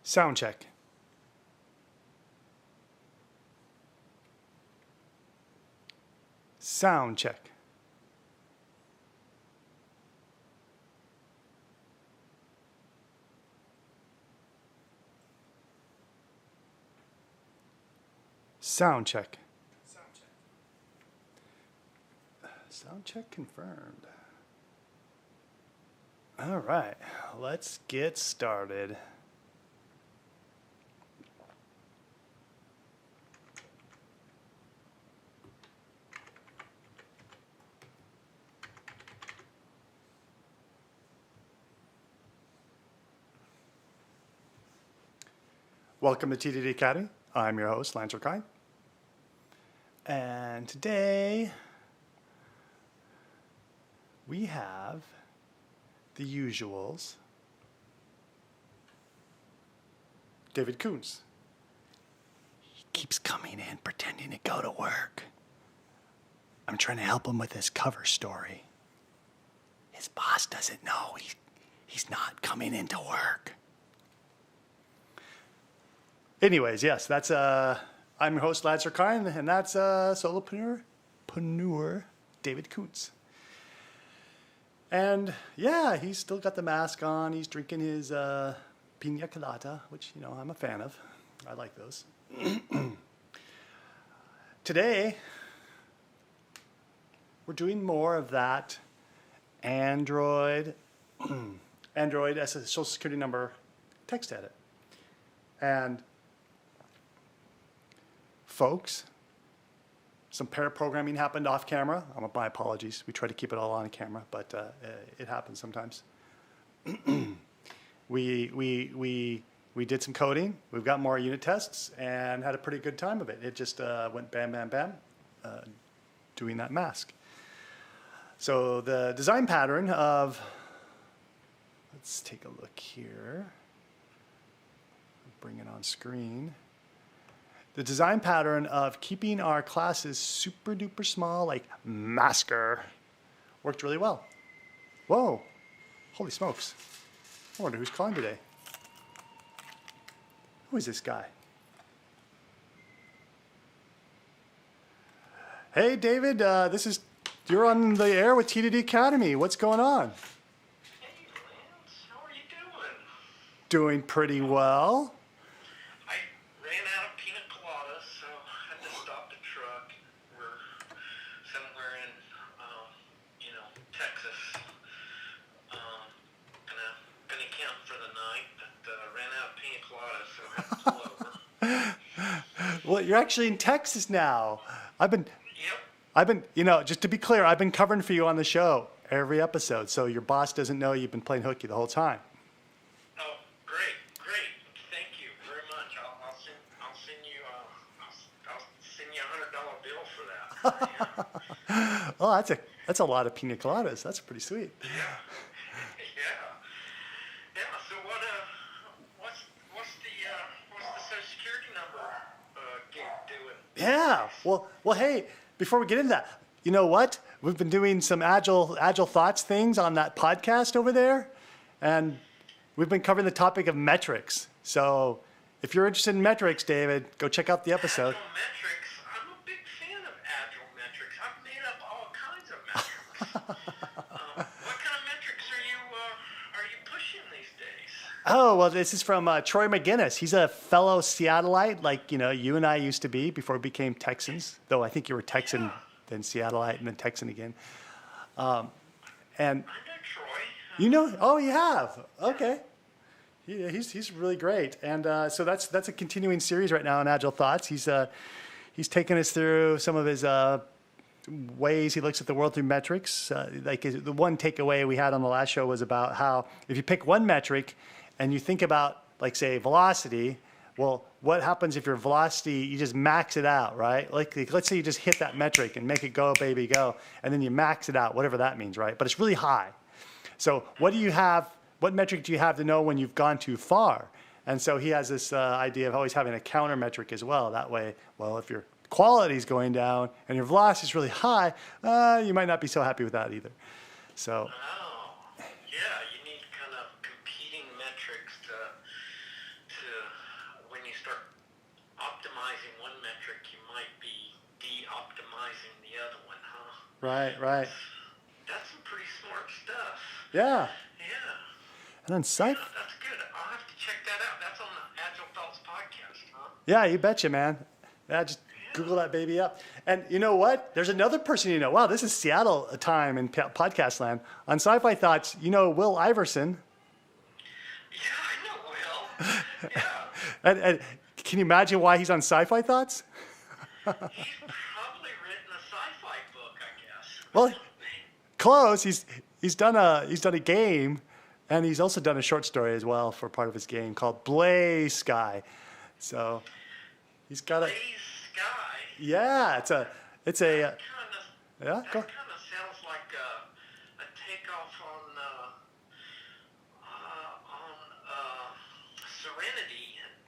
Sound check. Sound check. Sound check. Sound check confirmed. All right, let's get started. Welcome to TDD.Academy. I'm your host, Lance Ricard. And today we have the usuals. David Koontz. He keeps coming in pretending to go to work. I'm trying to help him with his cover story. His boss doesn't know he's not coming into work. Anyways, yes, that's I'm your host, Lance Ricard, and that's solopreneur David Koontz. And yeah, he's still got the mask on. He's drinking his pina colada, which, you know, I'm a fan of. I like those. Today, we're doing more of that Android as a social security number text edit. And folks, some pair programming happened off camera. My apologies. We try to keep it all on camera, but it happens sometimes. we did some coding. We've got more unit tests and had a pretty good time of it. It just went bam, bam, bam, doing that mask. So the design pattern of, let's take a look here. Bring it on screen. The design pattern of keeping our classes super duper small, like masker, worked really well. Whoa, holy smokes. I wonder who's calling today. Who is this guy? Hey, David, you're on the air with TDD.Academy. What's going on? Hey, Lance, how are you doing? Doing pretty well. I ran out of pina coladas, so I had to stop the truck. We're somewhere in, Texas. Gonna camp for the night, but ran out of pina coladas, so I had to pull over. Well, you're actually in Texas now. Yep. Just to be clear, I've been covering for you on the show every episode, so your boss doesn't know you've been playing hooky the whole time. Oh, great. Thank you very much. I'll send you $100 bill for that. Oh, that's a lot of pina coladas. That's pretty sweet. Yeah. So what's the Social Security number doing? Yeah. Well, hey, before we get into that, you know what? We've been doing some Agile Thoughts things on that podcast over there, and we've been covering the topic of metrics. So if you're interested in metrics, David, go check out the episode. Agile metrics. I'm a big fan of Agile metrics. I've made up all kinds of metrics. What kind of metrics are you pushing these days? Oh, well, this is from Troy McGinnis. He's a fellow Seattleite, like, you and I used to be before we became Texans, though I think you were Texan, then Seattleite, and then Texan again. And I know Troy. you know, oh, you have? Okay. He's really great. And so that's a continuing series right now on Agile Thoughts. He's taken us through some of his ways he looks at the world through metrics. The one takeaway we had on the last show was about how if you pick one metric and you think about, like, say, velocity, well, what happens if your velocity, you just max it out, right? Like let's say you just hit that metric and make it go, baby, go, and then you max it out, whatever that means, right? But it's really high. So what metric do you have to know when you've gone too far? And so he has this idea of always having a counter metric as well. That way, well, if your quality is going down and your velocity is really high, you might not be so happy with that either. So. Oh, yeah, you need kind of competing metrics to Right, right. That's some pretty smart stuff. Yeah. Yeah. And then Yeah, that's good. I'll have to check that out. That's on the Agile Thoughts podcast, huh? Yeah, you betcha, man. Yeah, just Google that baby up. And you know what? There's another person you know. Wow, this is Seattle time in podcast land. On SciFi Thoughts, you know Will Iverson. Yeah, I know Will. Yeah. And can you imagine why he's on SciFi Thoughts? He's probably written a sci-fi book, I guess. Well, close. He's done a game, and he's also done a short story as well for part of his game called Blaze Sky. So he's got a Blaze Sky. yeah. It's a yeah. That kind of sounds like a takeoff on Serenity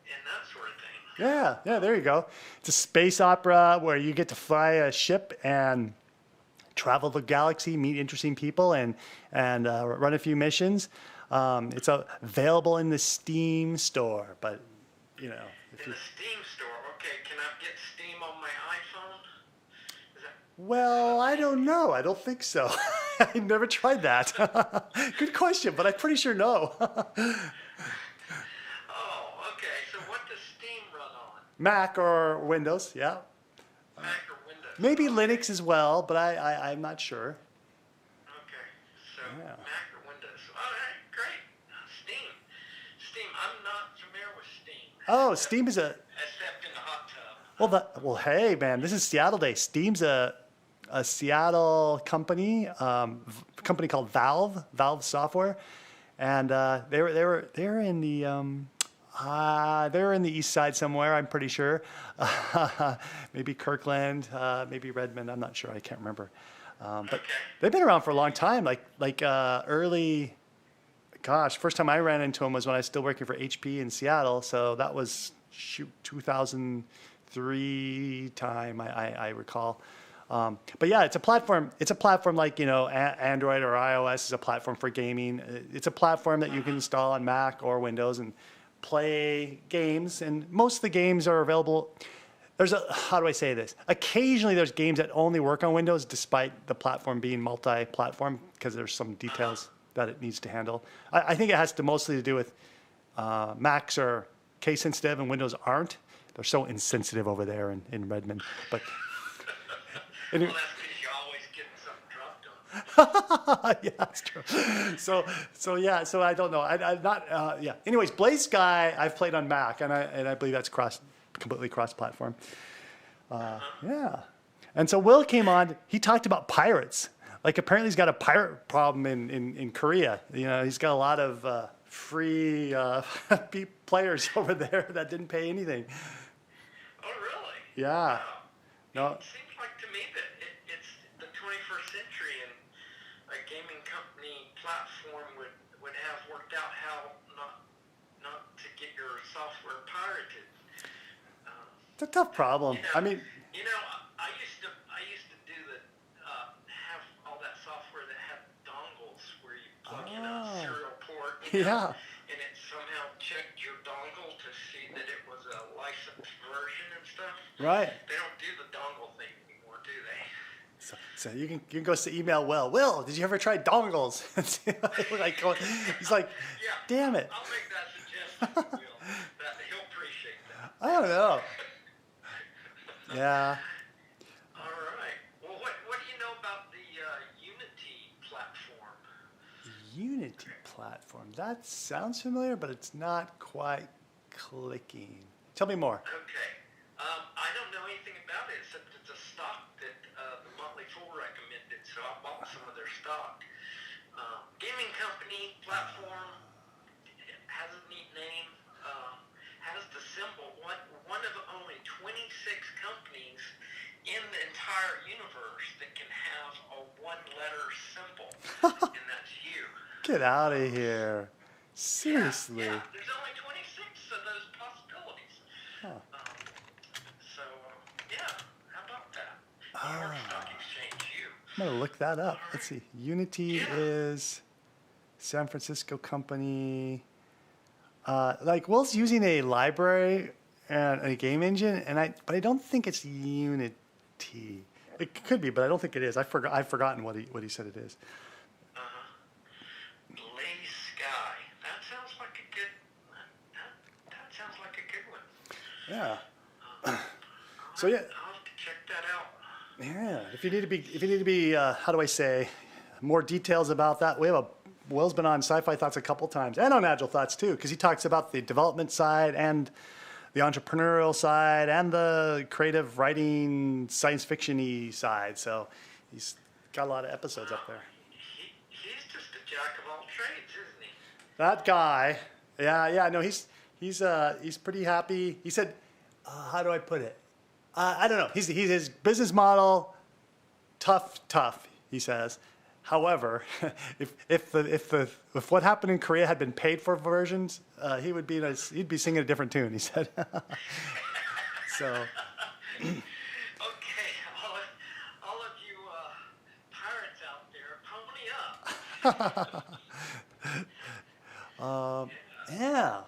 and that sort of thing. Yeah. There you go. It's a space opera where you get to fly a ship and travel the galaxy, meet interesting people, and run a few missions. It's available in the Steam store, but you know. In the Steam store, okay. Can I get Steam on my iPhone? Well, I don't know. I don't think so. I never tried that. Good question, but I'm pretty sure no. Oh, okay. So what does Steam run on? Mac or Windows, yeah. Mac or Windows? Maybe Linux as well, but I'm not sure. Okay. So Yeah. Mac or Windows. All right, great. Steam. I'm not familiar with Steam. Oh, Steam is a Except in the hot tub. well. Hey, man, this is Seattle Day. Steam's a Seattle company, company called Valve Software, and they're in the they're in the east side somewhere. I'm pretty sure, maybe Kirkland, maybe Redmond. I'm not sure. I can't remember, but they've been around for a long time. Like early. Gosh, first time I ran into them was when I was still working for HP in Seattle. So that was 2003 time, I recall. But yeah, it's a platform. It's a platform like, you know, Android or iOS is a platform for gaming. It's a platform that you can install on Mac or Windows and play games. And most of the games are available. How do I say this? Occasionally there's games that only work on Windows despite the platform being multi-platform because there's some details that it needs to handle. I think it has to mostly to do with Macs are case sensitive and Windows aren't. They're so insensitive over there in Redmond. But well, that's because you're always getting something dropped on. yeah, that's true. So I don't know. I'm not. Yeah. Anyways, Blaze Sky I've played on Mac, and I believe that's completely cross-platform. Yeah. And so Will came on. He talked about pirates. Like apparently he's got a pirate problem in Korea. You know, he's got a lot of free players over there that didn't pay anything. Oh, really? Yeah. No. It seems like to me that it's the 21st century and a gaming company platform would have worked out how not to get your software pirated. It's a tough problem. You know, I mean, I used to do the have all that software that had dongles where you plug in a serial port. Yeah. And it somehow checked your dongle to see that it was a licensed version and stuff. right. They don't do the dongle thing anymore, do they? So you can go to email Will, did you ever try dongles? He's like, Yeah. damn it. I'll make that suggestion to Will. He'll appreciate that. I don't know. Yeah. All right. Well, what do you know about the Unity platform? Unity platform. That sounds familiar, but it's not quite clicking. Tell me more. Okay. I don't know anything about it except it's a stock that the Motley Fool recommended, so I bought some of their stock. Gaming company platform, has a neat name, has the symbol. One of only 26 companies in the entire universe that can have a one-letter symbol, and that's you. Get out of here. Seriously. Yeah, there's only 26 of those possibilities. Huh. Yeah, how about that? New York Stock Exchange, you. I'm going to look that up. Let's see. Unity is San Francisco company. Like Will's using a library and a game engine, but I don't think it's Unity. It could be, but I don't think it is. I've forgotten what he said it is. Blaze Sky. That sounds like a good. That sounds like a good one. Yeah. I'll have to check that out. Yeah. If you need to be, how do I say, more details about that, Will's been on SciFi Thoughts a couple times, and on Agile Thoughts too, because he talks about the development side and the entrepreneurial side and the creative writing, science fiction-y side. So he's got a lot of episodes up there. He's just a jack of all trades, isn't he? That guy, yeah, no, he's pretty happy. He said, how do I put it? I don't know. His business model, tough. He says. However, if what happened in Korea had been paid for versions, he'd be singing a different tune. He said. So. Okay, all of you pirates out there, pony up. Yeah.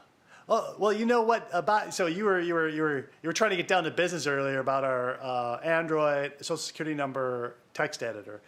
Oh, well, you know what about? So you were trying to get down to business earlier about our Android Social Security number text editor.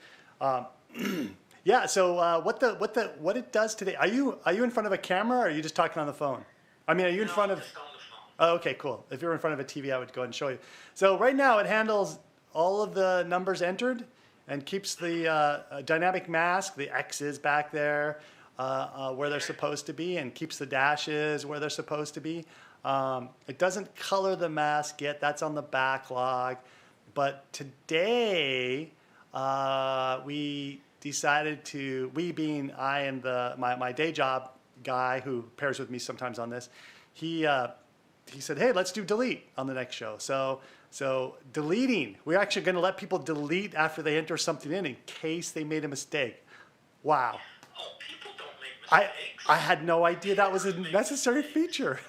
Yeah. So what it does today? Are you in front of a camera or are you just talking on the phone? I mean, are you in front of? Just on the phone. Oh, okay, cool. If you're in front of a TV, I would go ahead and show you. So right now it handles all of the numbers entered and keeps the dynamic mask, the X's back there. Where they're supposed to be, and keeps the dashes where they're supposed to be. It doesn't color the mask yet. That's on the backlog. But today, we decided to, we being I and my day job guy who pairs with me sometimes on this, he said, hey, let's do delete on the next show. So deleting, we're actually going to let people delete after they enter something in case they made a mistake. Wow. Oh, people don't make mistakes. I had no idea that was a necessary feature.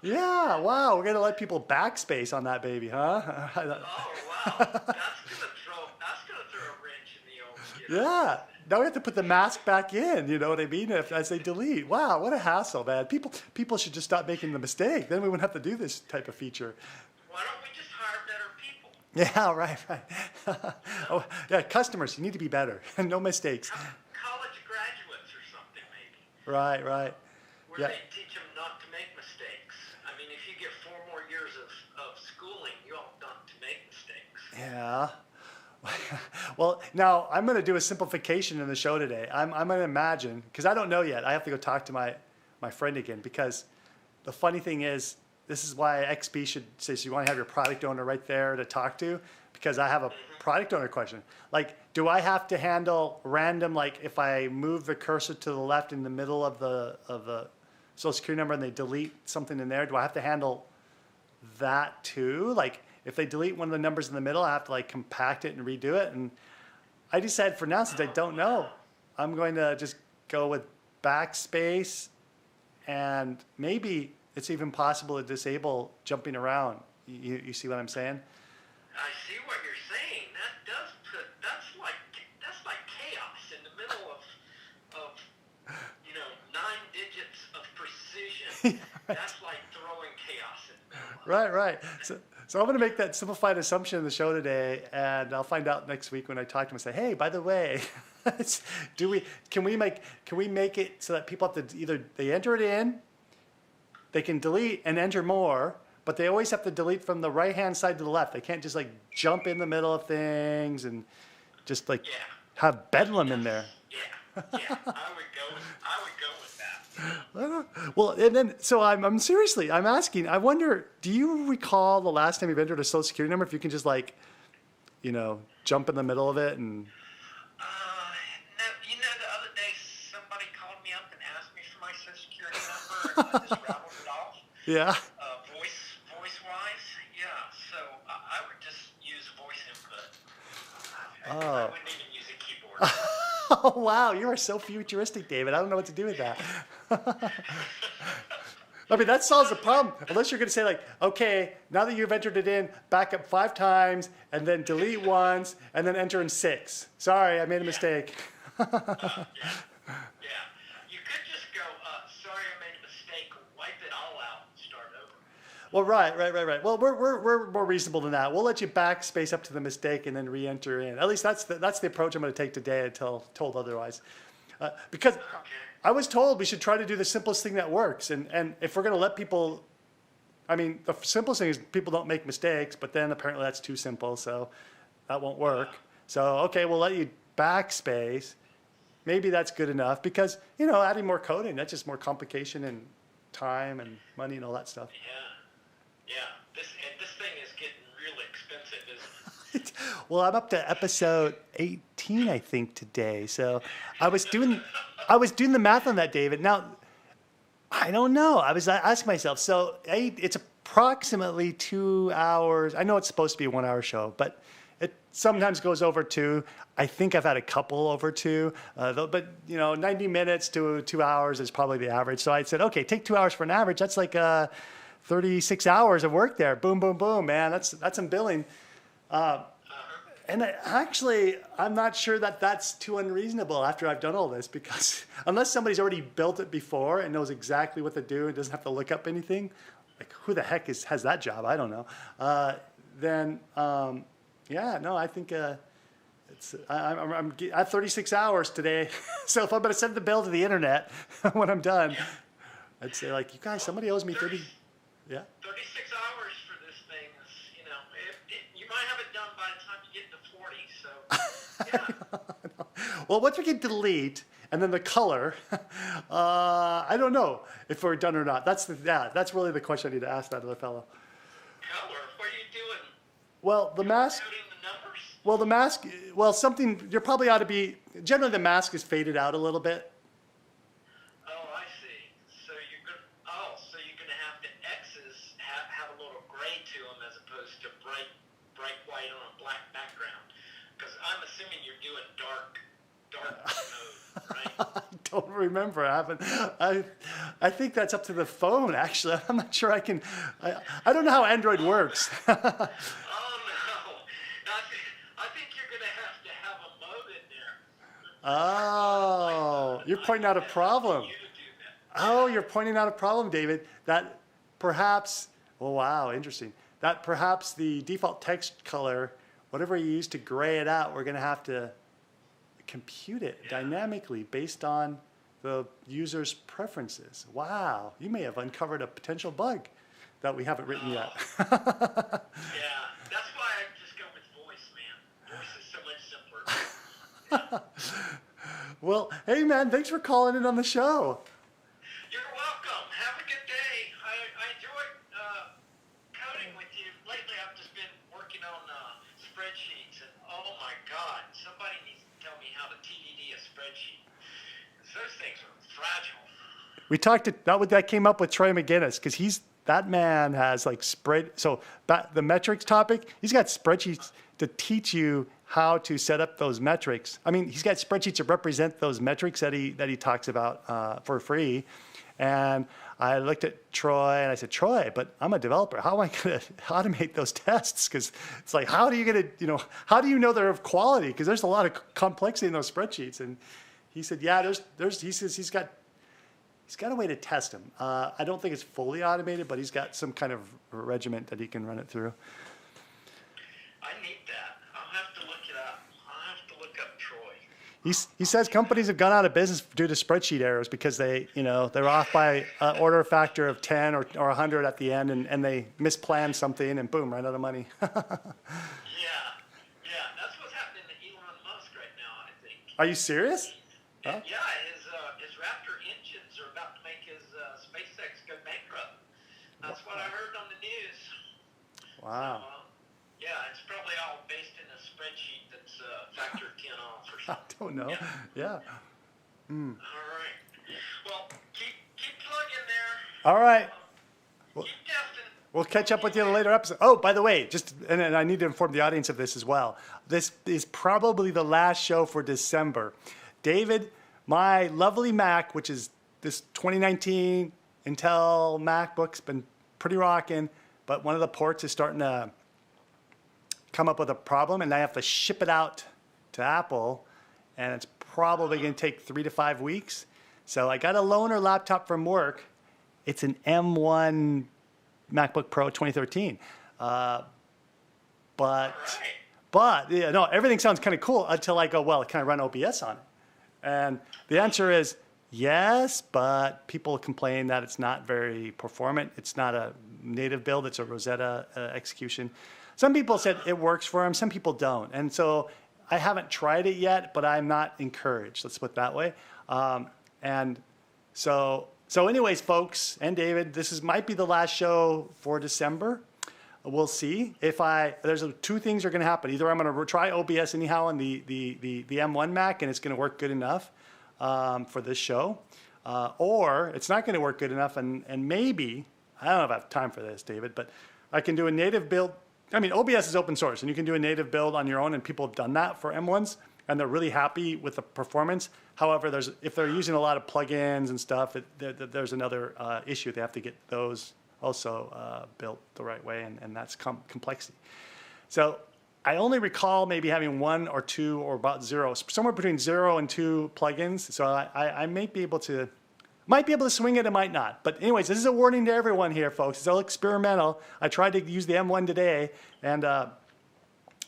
Yeah, wow, we're going to let people backspace on that baby, huh? Oh, wow. That's gonna throw a wrench in the old, you know? Yeah. Now we have to put the mask back in, you know what I mean, as they delete. Wow, what a hassle, man. People should just stop making the mistake. Then we wouldn't have to do this type of feature. Why don't we just hire better people? Yeah, right. Oh, yeah, customers, you need to be better. No mistakes. College graduates or something, maybe. Right. Where Yeah. they teach them not to make mistakes. I mean, if you get 4 more years of schooling, you ought not to make mistakes. Yeah. Well, now I'm going to do a simplification in the show today. I'm going to imagine, because I don't know yet. I have to go talk to my friend again, because the funny thing is, this is why XP should say, so you want to have your product owner right there to talk to, because I have a product owner question. Like, do I have to handle random, like if I move the cursor to the left in the middle of the Social Security number and they delete something in there, do I have to handle that too? Like, if they delete one of the numbers in the middle, I have to like compact it and redo it. And I decided for now, since I don't know, I'm going to just go with backspace, and maybe it's even possible to disable jumping around. You see what I'm saying? I see what you're saying. That's like chaos in the middle of 9 digits of precision. That's like throwing chaos in the middle. Right. So I'm going to make that simplified assumption in the show today, and I'll find out next week when I talk to them and say, hey, by the way, can we make it so that people have to either they enter it in, they can delete and enter more, but they always have to delete from the right-hand side to the left. They can't just like jump in the middle of things and just like have bedlam in there. Yeah, I would go with that. Well, and then, so I'm asking, I wonder, do you recall the last time you've entered a Social Security number, if you can just like, jump in the middle of it and... No, the other day somebody called me up and asked me for my Social Security number, and I just rattled it off. Yeah. Voice-wise, yeah, so I would just use voice input. I wouldn't even use a keyboard. Oh, wow. You are so futuristic, David. I don't know what to do with that. I mean, that solves the problem. Unless you're going to say, like, okay, now that you've entered it in, back up 5 times, and then delete once, and then enter in 6. Sorry, I made a mistake. Yeah. You could just go, sorry, I made a mistake, wipe it all out, and start over. Well, right. Well, we're more reasonable than that. We'll let you backspace up to the mistake and then re-enter in. At least that's the approach I'm going to take today until told otherwise. Because Okay. I was told we should try to do the simplest thing that works. And if we're going to let people, I mean, the simplest thing is people don't make mistakes, but then apparently that's too simple, so that won't work. So, okay, we'll let you backspace. Maybe that's good enough because, adding more coding, that's just more complication and time and money and all that stuff. Yeah. This thing is getting really expensive, isn't it? Well, I'm up to episode 18, I think, today. So I was doing the math on that, David. Now, I don't know. I was asking myself, so it's approximately 2 hours. I know it's supposed to be a 1 hour show, but it sometimes goes over 2. I think I've had a couple over 2, but 90 minutes to 2 hours is probably the average. So I said, okay, take 2 hours for an average. That's like 36 hours of work there. Boom, boom, boom, man. That's some billing. And I'm not sure that that's too unreasonable after I've done all this, because unless somebody's already built it before and knows exactly what to do and doesn't have to look up anything, like who the heck has that job? I don't know. I think I have 36 hours today. So if I'm going to send the bill to the internet when I'm done, I'd say like, you guys, somebody owes me 30. Yeah. 36 hours for this thing is, you might have it done by the time you get to 40. So, yeah. Well, once we can delete and then the color, I don't know if we're done or not. That's really the question I need to ask that other fellow. Color? What are you doing? Well, the mask. Coding the numbers? Well, the mask. Well, something you probably ought to be. Generally, the mask is faded out a little bit. Oh, I see. So you're gonna have the X's have a little gray to them as opposed to bright white on a black background. Because I'm assuming you're doing dark mode, right? I don't remember. I think that's up to the phone. Actually, I'm not sure I can. I don't know how Android works. Oh no! I think you're gonna have a mode in there. Oh, you're pointing out a problem. You to do that. Oh, you're pointing out a problem, David. That perhaps. Oh, wow, interesting. That perhaps the default text color, whatever you use to gray it out, we're going to have to compute it dynamically based on the user's preferences. Wow, you may have uncovered a potential bug that we haven't written yet. Yeah, that's why I just go with voice, man. Voice is so much simpler. Well, hey, man, thanks for calling in on the show. You're welcome. Have a good day. I enjoyed coding with you. Lately, I've just been working on spreadsheets, and oh my God, somebody needs to tell me how to TDD a spreadsheet. Those things are fragile. We talked that came up with Troy McGinnis, because that man has like the metrics topic. He's got spreadsheets to teach you how to set up those metrics. I mean, he's got spreadsheets to represent those metrics that he talks about for free. And I looked at Troy and I said, Troy, but I'm a developer. How am I going to automate those tests? Because it's like, how do you know they're of quality? Because there's a lot of complexity in those spreadsheets. And he said, yeah, he says he's got a way to test them. I don't think it's fully automated, but he's got some kind of regiment that he can run it through. I need that. I'll have to look it up. I'll have to look up Troy. He says companies have gone out of business due to spreadsheet errors because they're off by an order factor of 10 or 100 at the end, and they misplanned something, and boom, ran out of money. Yeah, that's what's happening to Elon Musk right now, I think. Are you serious? Huh? Yeah, his Raptor engines are about to make his SpaceX go bankrupt. That's what I heard on the news. Wow. So, yeah, it's probably all based in a spreadsheet that's factor 10 off or I something. don't know. Yeah. All right. Well, keep plugging there. All right. Keep testing. We'll catch up with you in a later episode. Oh, by the way, and I need to inform the audience of this as well. This is probably the last show for December. David, my lovely Mac, which is this 2019 Intel MacBook's been pretty rocking, but one of the ports is starting to come up with a problem, and I have to ship it out to Apple, and it's probably going to take 3 to 5 weeks. So I got a loaner laptop from work. It's an M1 MacBook Pro 2013. But Right. yeah, no, everything sounds kind of cool until I go, well, can I run OBS on it? And the answer is yes, but people complain that it's not very performant. It's not a native build. It's a Rosetta execution. Some people said it works for them. Some people don't. And so I haven't tried it yet, but I'm not encouraged. Let's put it that way. And so anyways, folks, and David, might be the last show for December. We'll see. There's two things are going to happen. Either I'm going to try OBS anyhow on the M1 Mac, and it's going to work good enough for this show, or it's not going to work good enough, and maybe, I don't know if I have time for this, David, but I can do a native build. I mean, OBS is open source, and you can do a native build on your own, and people have done that for M1s, and they're really happy with the performance. However, if they're using a lot of plugins and stuff, there's another issue. They have to get those also built the right way, and that's complexity. So I only recall maybe having one or two or about zero, somewhere between 0 and 2 plugins. So I might be able to swing it, I might not. But anyways, this is a warning to everyone here, folks. It's all experimental. I tried to use the M1 today, and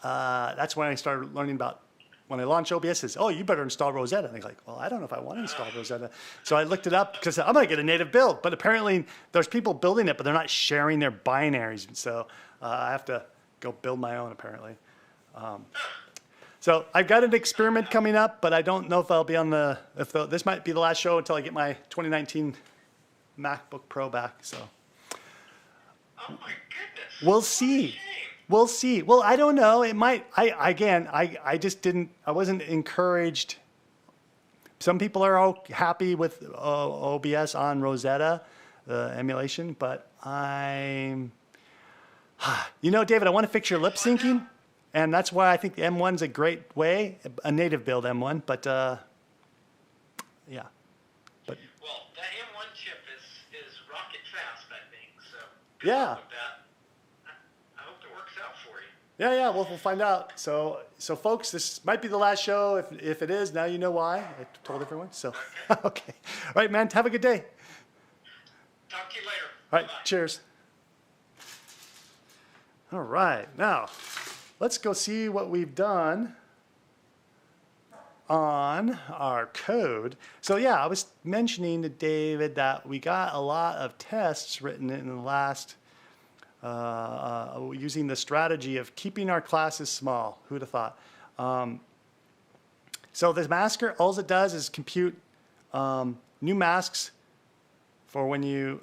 that's when I started learning about. When I launched OBS, it says, oh, you better install Rosetta. And they're like, well, I don't know if I want to install Rosetta. So I looked it up because I'm going to get a native build. But apparently there's people building it, but they're not sharing their binaries. So I have to go build my own, apparently. So I've got an experiment coming up, but I don't know if I'll be on this might be the last show until I get my 2019 MacBook Pro back. So Oh my goodness. we'll see. We'll see. Well, I don't know. It might. I just didn't. I wasn't encouraged. Some people are all happy with OBS on Rosetta, the emulation, but I'm. David, I want to fix your lip syncing, and that's why I think the M1's a great way, a native build M1. But yeah. But Well, that M1 chip is rocket fast, I think. So good yeah. luck with that. I hope it works out for you. Yeah, we'll find out. So folks, this might be the last show. If it is, now you know why. I told everyone. So, okay. All right, man. Have a good day. Talk to you later. All right, Bye-bye. cheers. All right, now let's go see what we've done on our code. So yeah, I was mentioning to David that we got a lot of tests written in the last using the strategy of keeping our classes small. Who'd have thought? So this masker, all it does is compute new masks for when you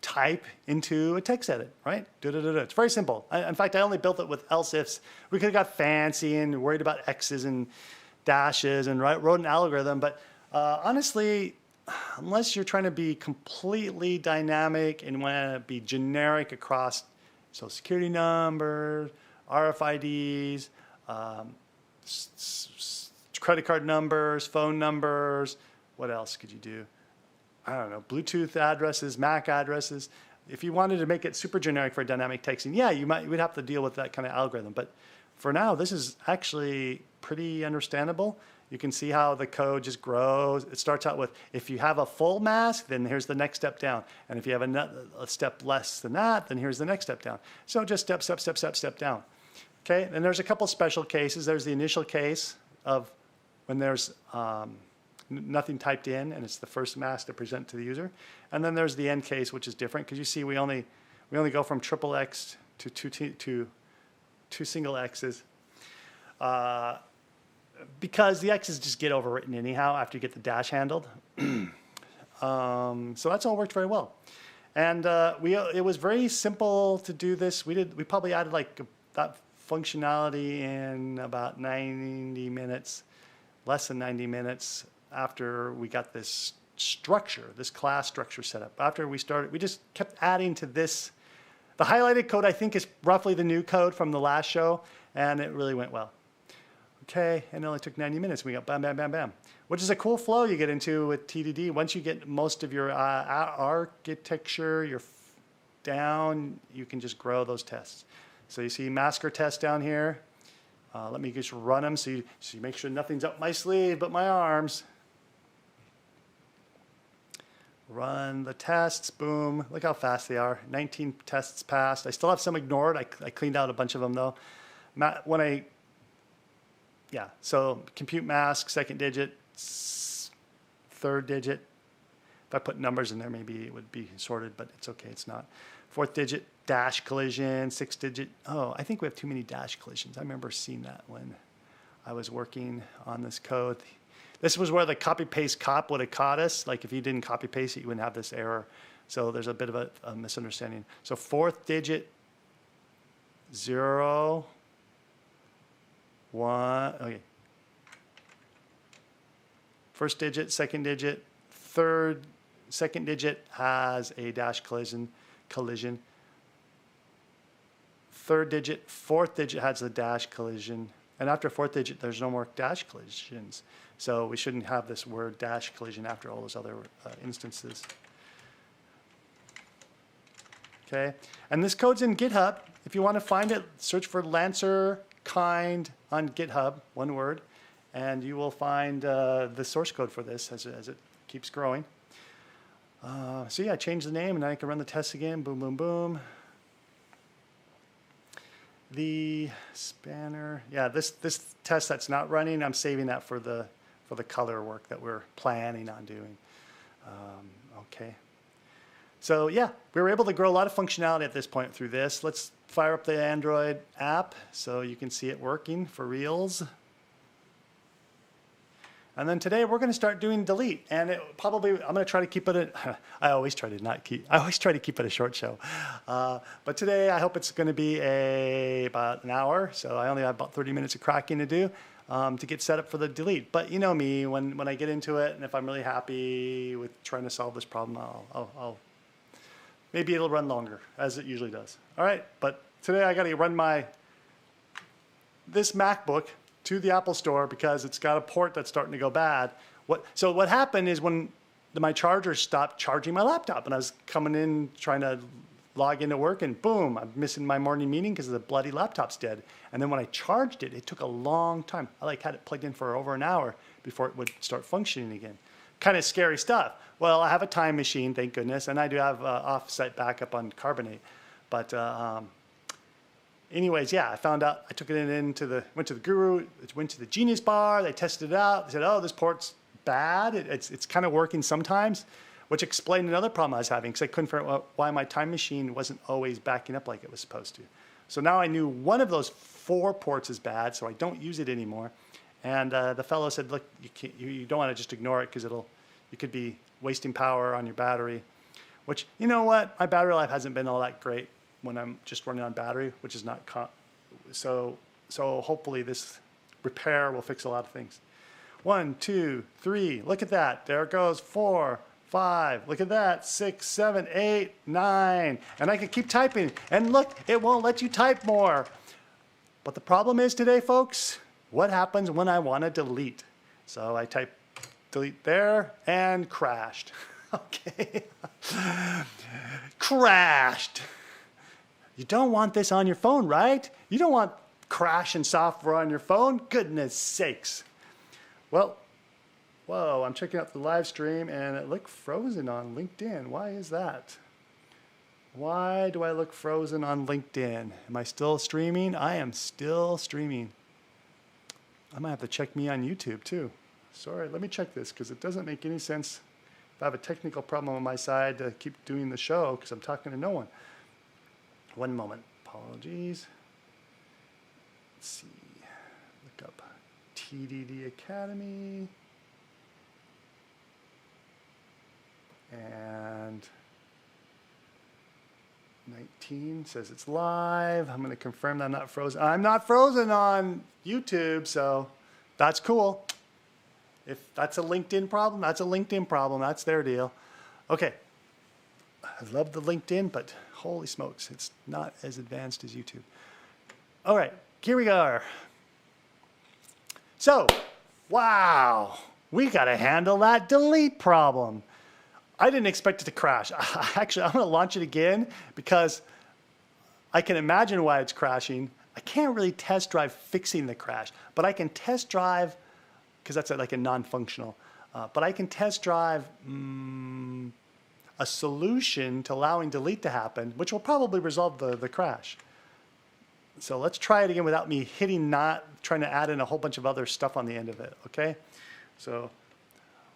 type into a text edit, right? It's very simple. In fact, I only built it with else ifs. We could have got fancy and worried about X's and dashes and wrote an algorithm. But honestly, unless you're trying to be completely dynamic and want to be generic across social security numbers, RFIDs, credit card numbers, phone numbers, what else could you do? I don't know, Bluetooth addresses, MAC addresses. If you wanted to make it super generic for dynamic texting, yeah, you would have to deal with that kind of algorithm. But for now, this is actually pretty understandable. You can see how the code just grows. It starts out with, if you have a full mask, then here's the next step down. And if you have a step less than that, then here's the next step down. So just step down. Okay, and there's a couple special cases. There's the initial case of when there's nothing typed in, and it's the first mask to present to the user. And then there's the end case, which is different, because you see we only go from triple X to two single X's, because the X's just get overwritten anyhow after you get the dash handled. So that's all worked very well. And it was very simple to do this. We probably added like that functionality in about 90 minutes, less than 90 minutes, after we got this structure, this class structure set up. After we started, we just kept adding to this. The highlighted code, I think, is roughly the new code from the last show, and it really went well. Okay, and it only took 90 minutes. We got bam, bam, bam, bam, which is a cool flow you get into with TDD. Once you get most of your architecture, down, you can just grow those tests. So you see masker test down here. Let me just run them so you make sure nothing's up my sleeve but my arms. Run the tests, boom. Look how fast they are. 19 tests passed. I still have some ignored. I cleaned out a bunch of them though. So ComputeMask, second digit, third digit. If I put numbers in there, maybe it would be sorted, but it's okay, it's not. Fourth digit, dash collision, sixth digit. Oh, I think we have too many dash collisions. I remember seeing that when I was working on this code. This was where the copy-paste cop would have caught us. Like if you didn't copy-paste it, you wouldn't have this error. So there's a bit of a misunderstanding. So fourth digit, 0, 1, okay. First digit, second digit, second digit has a dash collision. Third digit, fourth digit has a dash collision. And after fourth digit, there's no more dash collisions. So we shouldn't have this word dash collision after all those other instances. Okay, and this code's in GitHub. If you want to find it, search for Lancer kind on GitHub, one word, and you will find the source code for this as it keeps growing. So yeah, I changed the name, and now I can run the tests again. Boom, boom, boom. The spanner, yeah, this test that's not running, I'm saving that for the color work that we're planning on doing. Okay. So yeah, we were able to grow a lot of functionality at this point through this. Let's fire up the Android app so you can see it working for reals. And then today we're going to start doing delete, and I'm going to try to keep it. I always try to keep it a short show, but today I hope it's going to be about an hour. So I only have about 30 minutes of cracking to do to get set up for the delete. But you know me, when I get into it, and if I'm really happy with trying to solve this problem, I'll maybe it'll run longer, as it usually does. All right, but today I got to run this MacBook to the Apple Store because it's got a port that's starting to go bad. So what happened is when my charger stopped charging my laptop, and I was coming in trying to log into work, and boom, I'm missing my morning meeting because the bloody laptop's dead. And then when I charged it, it took a long time. I had it plugged in for over an hour before it would start functioning again. Kind of scary stuff. Well, I have a time machine, thank goodness, and I do have off-site backup on Carbonate. But anyways, yeah, I found out. I took it went to the guru, went to the Genius Bar. They tested it out. They said, "Oh, this port's bad. It's kind of working sometimes," which explained another problem I was having because I couldn't figure out why my time machine wasn't always backing up like it was supposed to. So now I knew one of those 4 ports is bad, so I don't use it anymore. And the fellow said, "Look, you don't want to just ignore it because you could be wasting power on your battery," which, you know what, my battery life hasn't been all that great when I'm just running on battery, which is not so hopefully this repair will fix a lot of things. 1, 2, 3, look at that. There it goes. 4, 5, look at that. 6, 7, 8, 9. And I can keep typing. And look, it won't let you type more. But the problem is today, folks, what happens when I want to delete? So I type delete there and crashed. Okay. Crashed. You don't want this on your phone, right? You don't want crashing software on your phone. Goodness sakes. Well, whoa, I'm checking out the live stream and it looked frozen on LinkedIn. Why is that? Why do I look frozen on LinkedIn? Am I still streaming? I am still streaming. I might have to check me on YouTube too. Sorry, let me check this because it doesn't make any sense if I have a technical problem on my side to keep doing the show because I'm talking to no one. One moment. Apologies. Let's see. Look up TDD.Academy. And 19 says it's live. I'm going to confirm that I'm not frozen. I'm not frozen on YouTube, so that's cool. If that's a LinkedIn problem, that's a LinkedIn problem. That's their deal. Okay. I love the LinkedIn, but holy smokes, it's not as advanced as YouTube. All right, here we are. So, wow, we got to handle that delete problem. I didn't expect it to crash. Actually, I'm going to launch it again because I can imagine why it's crashing. I can't really test drive fixing the crash, but I can test drive, because that's like a non-functional, but I can test drive a solution to allowing delete to happen, which will probably resolve the crash. So let's try it again without me trying to add in a whole bunch of other stuff on the end of it, okay? So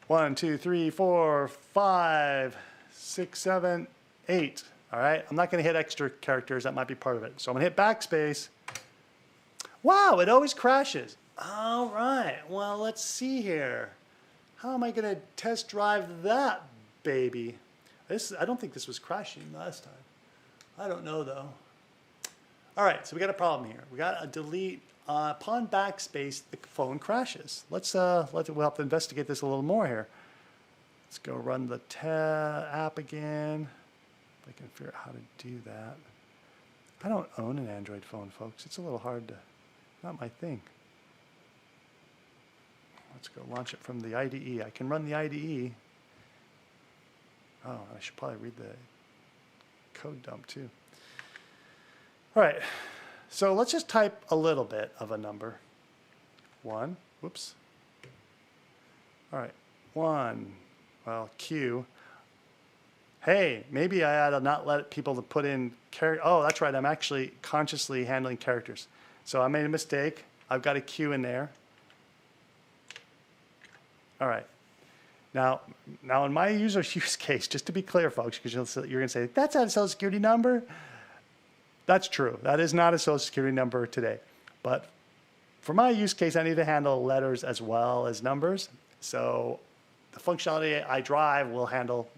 1, 2, 3, 4, 5, 6, 7, 8. All right, I'm not going to hit extra characters. That might be part of it. So I'm going to hit backspace. Wow, it always crashes. All right, well, let's see here. How am I going to test drive that baby? I don't think this was crashing last time. I don't know, though. All right, so we got a problem here. We got a delete. Upon backspace, the phone crashes. We'll have to investigate this a little more here. Let's go run the app again. If I can figure out how to do that. I don't own an Android phone, folks. It's a little hard to, not my thing. Let's go launch it from the IDE. I can run the IDE. Oh, I should probably read the code dump too. All right, so let's just type a little bit of a number. 1, whoops. All right, 1, well, Q. Hey, maybe I ought to not let people to put in character. Oh, that's right, I'm actually consciously handling characters. So I made a mistake. I've got a Q in there. All right. Now in my user use case, just to be clear, folks, because you're going to say, that's not a social security number. That's true. That is not a social security number today. But for my use case, I need to handle letters as well as numbers. So the functionality I drive will handle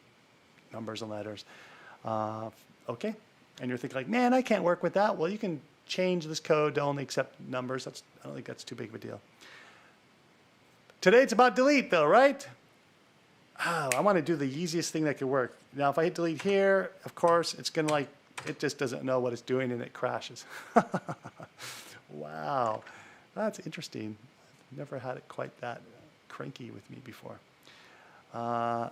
numbers and letters. Okay. And you're thinking like, man, I can't work with that. Well, you can change this code to only accept numbers. I don't think that's too big of a deal. Today it's about delete though, right? Oh, I want to do the easiest thing that could work. Now, if I hit delete here, of course, it's going to it just doesn't know what it's doing and it crashes. Wow, that's interesting. I've never had it quite that cranky with me before. Yeah,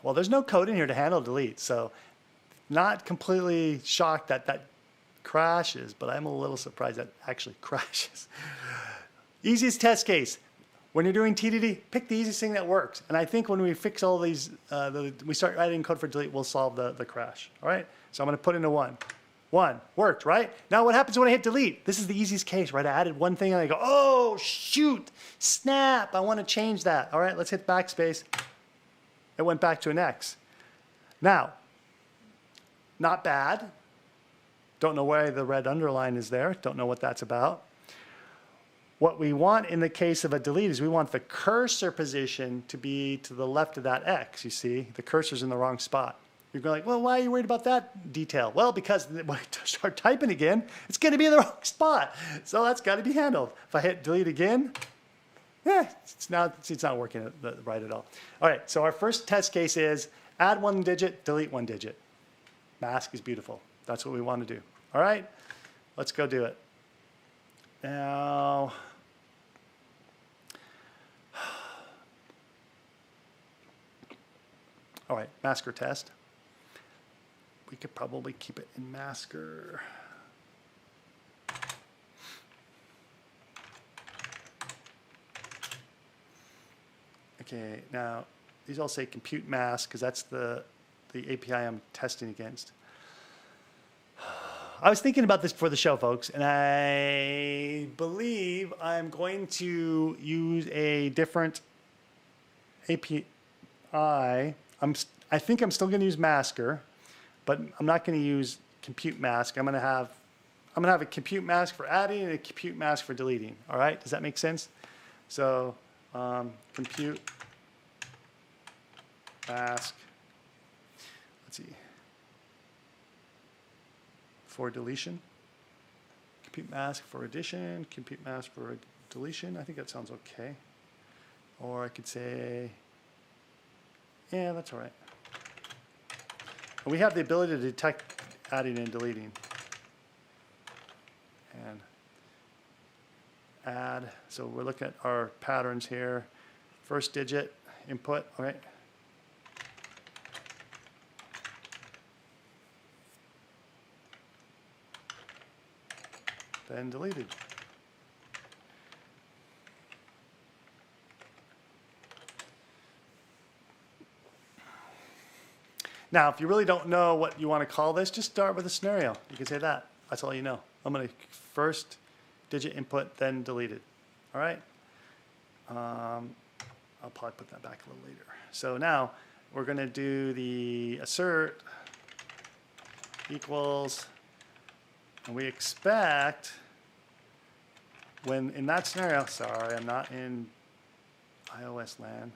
well, there's no code in here to handle delete, so not completely shocked that that crashes, but I'm a little surprised that actually crashes. Easiest test case. When you're doing TDD, pick the easiest thing that works. And I think when we fix all these, we start writing code for delete, we'll solve the crash. All right? So I'm going to put in a 1. 1, worked, right? Now what happens when I hit delete? This is the easiest case, right? I added one thing and I go, oh, shoot, snap, I want to change that. All right, let's hit backspace. It went back to an X. Now, not bad. Don't know why the red underline is there. Don't know what that's about. What we want in the case of a delete is we want the cursor position to be to the left of that X, you see? The cursor's in the wrong spot. You're going like, well, why are you worried about that detail? Well, because when I start typing again, it's going to be in the wrong spot. So that's got to be handled. If I hit delete again, it's not working right at all. All right, so our first test case is add 1 digit, delete 1 digit. Mask is beautiful. That's what we want to do. All right, let's go do it. Now, all right, masker test. We could probably keep it in masker. Okay, now these all say ComputeMask because that's the API I'm testing against. I was thinking about this before the show, folks, and I believe I'm going to use a different API. I think I'm still going to use Masker, but I'm not going to use ComputeMask. I'm going to have a ComputeMask for adding and a ComputeMask for deleting. All right, does that make sense? So ComputeMask. Let's see. For deletion, ComputeMask for addition, ComputeMask for deletion. I think that sounds okay. Or I could say, yeah, that's all right. And we have the ability to detect adding and deleting. And add, so we're looking at our patterns here. First digit, input, all right. Then deleted. Now, if you really don't know what you want to call this, just start with a scenario. You can say that. That's all you know. I'm going to first digit input, then delete it. All right? I'll probably put that back a little later. So now we're going to do the assert equals, and we expect when in that scenario, sorry, I'm not in iOS land,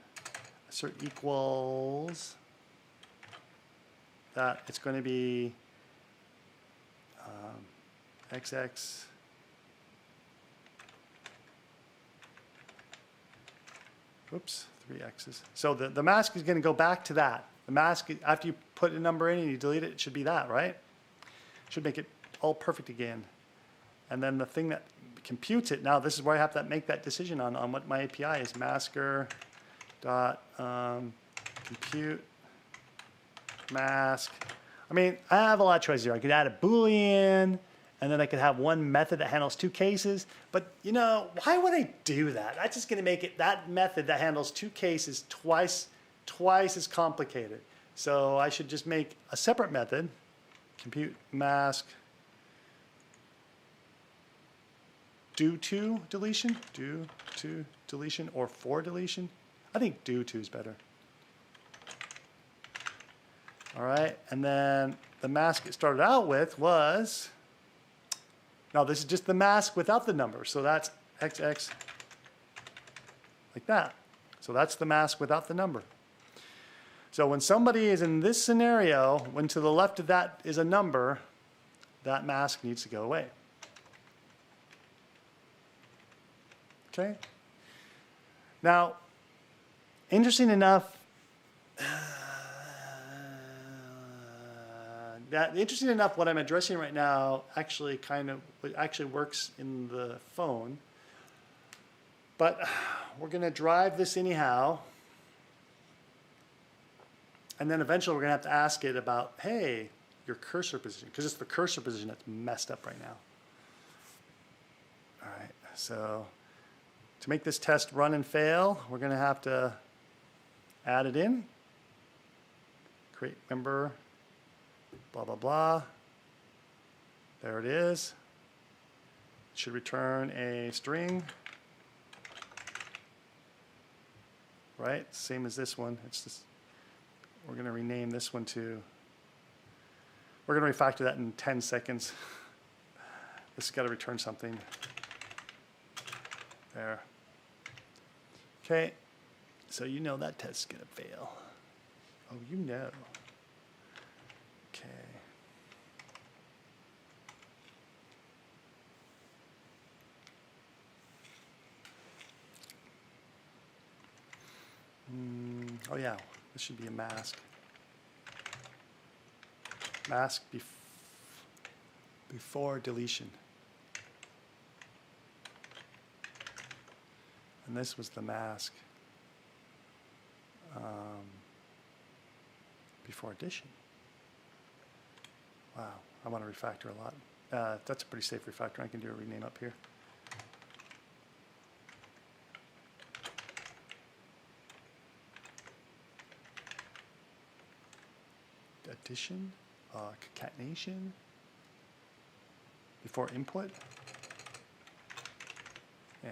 assert equals that it's going to be XX whoops, 3 X's. So the mask is going to go back to that. The mask, after you put a number in and you delete it, it should be that, right? Should make it all perfect again. And then the thing that computes it, now this is where I have to make that decision on what my API is. Masker dot compute mask. I mean, I have a lot of choices here. I could add a Boolean, and then I could have one method that handles 2 cases. But, you know, why would I do that? That's just going to make it, that method that handles 2 cases twice as complicated. So I should just make a separate method, ComputeMask due to deletion, or for deletion. I think due to is better. All right, and then the mask it started out with was, now this is just the mask without the number, so that's XX like that. So that's the mask without the number. So when somebody is in this scenario, when to the left of that is a number, that mask needs to go away. Okay? Now, interesting enough, what I'm addressing right now actually works in the phone. But we're going to drive this anyhow. And then eventually we're going to have to ask it about, hey, your cursor position, because it's the cursor position that's messed up right now. All right, so to make this test run and fail, we're going to have to add it in, create member, blah, blah, blah. There it is. It should return a string. Right, same as this one. It's just, we're going to rename this one to, we're going to refactor that in 10 seconds. This has got to return something. There. Okay, so you know that test's going to fail. Oh, you know. Okay. Oh yeah, this should be a mask. Mask before deletion. And this was the mask before addition. Wow, I want to refactor a lot. That's a pretty safe refactor. I can do a rename up here. Addition, concatenation, before input. Yeah.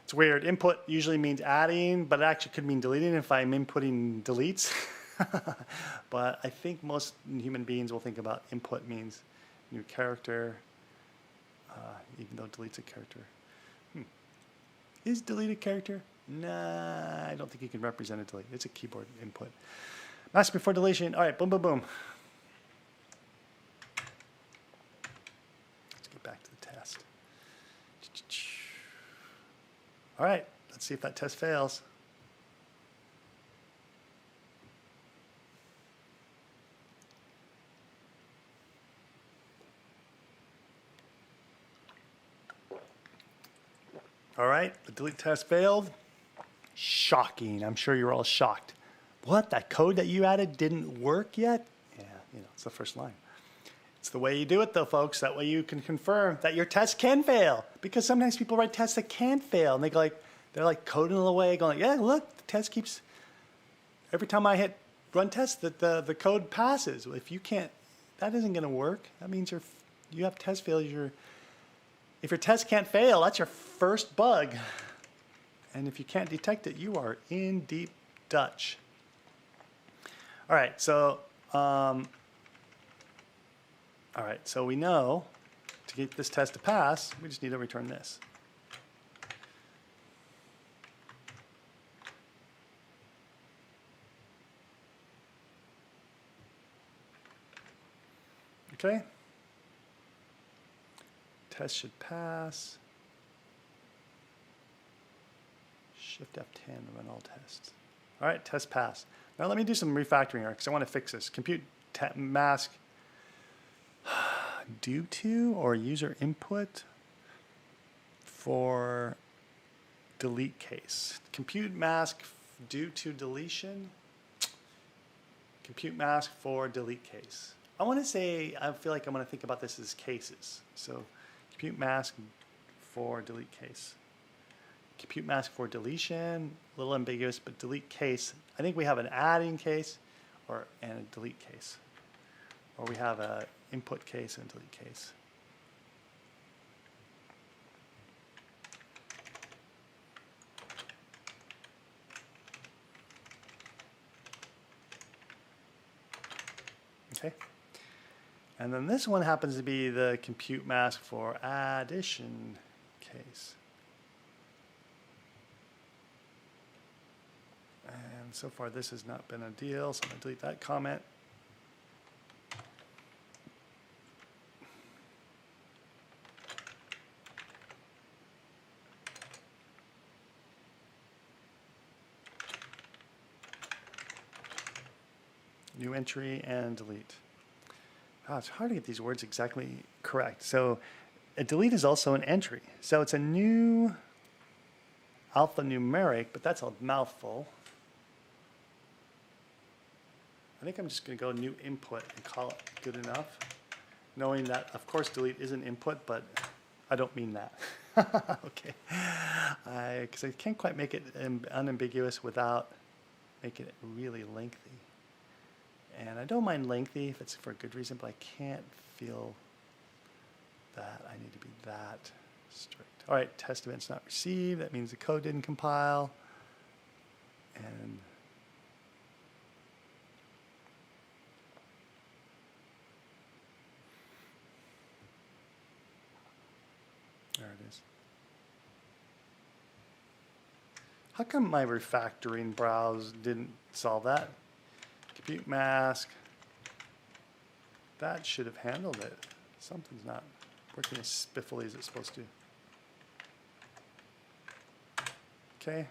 It's weird. Input usually means adding, but it actually could mean deleting if I'm inputting deletes. But I think most human beings will think about input means new character, even though delete's a character. Is delete a character? Nah, I don't think you can represent a delete. It's a keyboard input. Mask before deletion. All right, boom, boom, boom. Let's get back to the test. All right, let's see if that test fails. All right, the delete test failed. Shocking. I'm sure you're all shocked. What? That code that you added didn't work yet? Yeah, you know, it's the first line. It's the way you do it, though, folks. That way you can confirm that your test can fail. Because sometimes people write tests that can't fail, and they're like coding it away, going, yeah, look, the test keeps. Every time I hit run tests that the code passes. If you can't, that isn't going to work. That means you have test failure. If your test can't fail, that's your first bug. And if you can't detect it, you are in deep Dutch. All right, so we know to get this test to pass, we just need to return this. Okay. Test should pass. Shift F10 to run all tests. All right, test pass. Now let me do some refactoring here because I want to fix this. ComputeMask due to or user input for delete case. ComputeMask due to deletion. ComputeMask for delete case. I feel like I'm going to think about this as cases. So ComputeMask for delete case. ComputeMask for deletion, a little ambiguous, but delete case. I think we have an adding case and a delete case. Or we have an input case and a delete case. Okay. And then this one happens to be the ComputeMask for addition case. And so far this has not been a deal, so I'm going to delete that comment. New entry and delete. Oh, it's hard to get these words exactly correct. So a delete is also an entry. So it's a new alphanumeric, but that's a mouthful. I think I'm just going to go new input and call it good enough, knowing that, of course, delete is an input, but I don't mean that. Okay. Because I can't quite make it unambiguous without making it really lengthy. And I don't mind lengthy if it's for a good reason, but I can't feel that I need to be that strict. All right, test events not received. That means the code didn't compile. And there it is. How come my refactoring browse didn't solve that? ComputeMask. That should have handled it. Something's not working as spiffily as it's supposed to. Okay.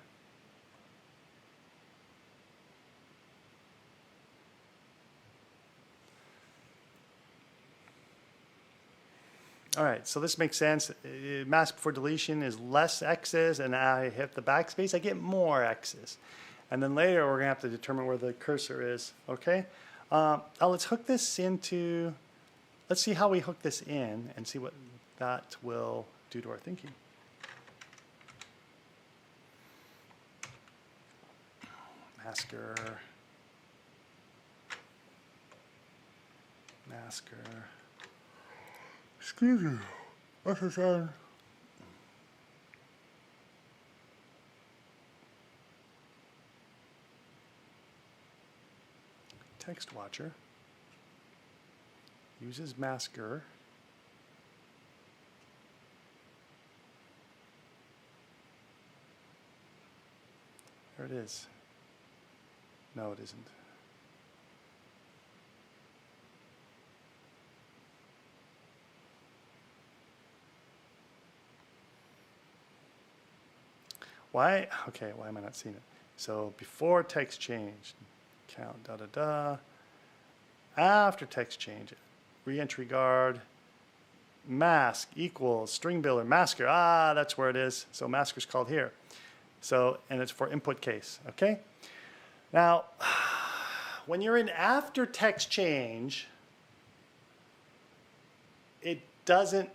All right, so this makes sense. Mask before deletion is less X's, and I hit the backspace, I get more X's. And then later, we're going to have to determine where the cursor is, okay? Now let's hook this into, let's see how we hook this in and see what that will do to our thinking. Masker. Excuse me, what's this on? Text watcher uses masker. There it is. No, it isn't. Why? Okay, why am I not seeing it? So before text change, count After text change, reentry guard, mask equals string builder masker. Ah, that's where it is. So masker's called here. So, and it's for input case, okay? Now, when you're in after text change, it doesn't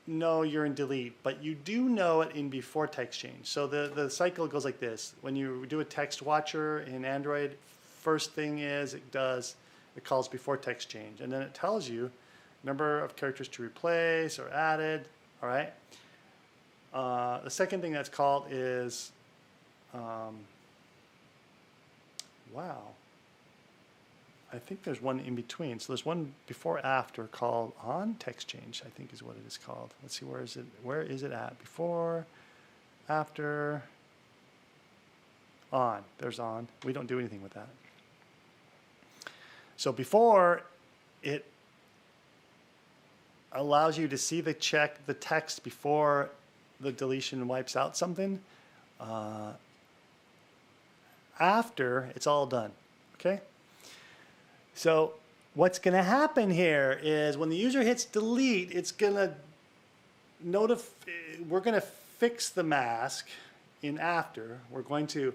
know you're in delete, but you do know it in before text change. So the cycle goes like this. When you do a text watcher in Android, first thing is it calls before text change, and then it tells you number of characters to replace or added. All right. The second thing that's called is, wow. I think there's one in between. So there's one before after called on text change, I think is what it is called. Let's see, where is it? Where is it at? Before, after, on. There's on. We don't do anything with that. So before, it allows you to see the text before the deletion wipes out something. After, it's all done. Okay? So what's going to happen here is when the user hits delete, it's going to we're going to fix the mask in after. We're going to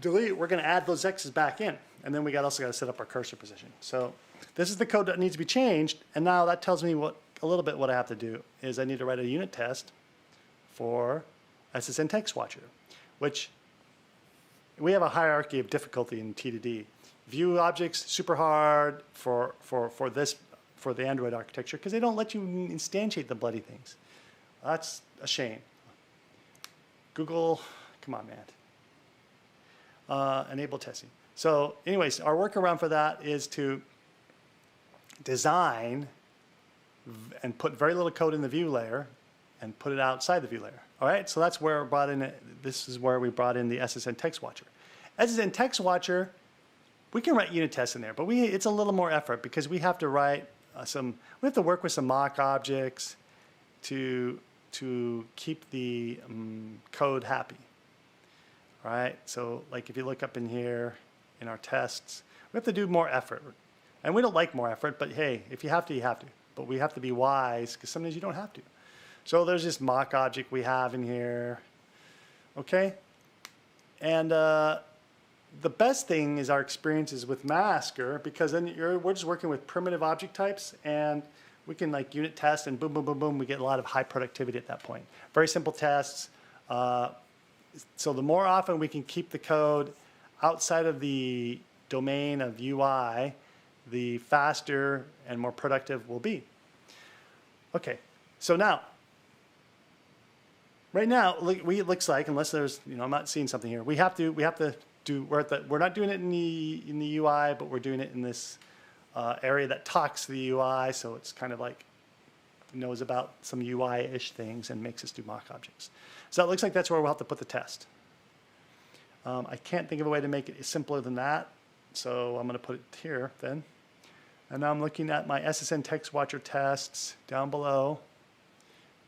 delete, we're going to add those X's back in. And then we also got to set up our cursor position. So this is the code that needs to be changed. And now that tells me a little bit what I have to do is I need to write a unit test for SSN Text Watcher, which we have a hierarchy of difficulty in TDD. View objects, super hard for the Android architecture because they don't let you instantiate the bloody things. That's a shame. Google, come on, man. Enable testing. So anyways, our workaround for that is to design and put very little code in the view layer and put it outside the view layer. All right, so that's where this is where we brought in the SSN Text Watcher. SSN Text Watcher, we can write unit tests in there, but it's a little more effort because we have to write we have to work with some mock objects to keep the code happy. All right, so like if you look up in here in our tests, we have to do more effort. And we don't like more effort, but hey, if you have to, you have to. But we have to be wise because sometimes you don't have to. So there's this mock object we have in here, okay? And the best thing is our experiences with Masker because then we're just working with primitive object types and we can like unit test and boom, boom, boom, boom, we get a lot of high productivity at that point. Very simple tests. So the more often we can keep the code outside of the domain of UI, the faster and more productive we'll be. Okay, so now, right now, it looks like, unless there's, I'm not seeing something here, we have to do, we're not doing it in the UI, but we're doing it in this area that talks to the UI, so it's kind of like knows about some UI-ish things and makes us do mock objects. So it looks like that's where we'll have to put the test. I can't think of a way to make it simpler than that, so I'm going to put it here then. And now I'm looking at my SSN Text Watcher tests down below.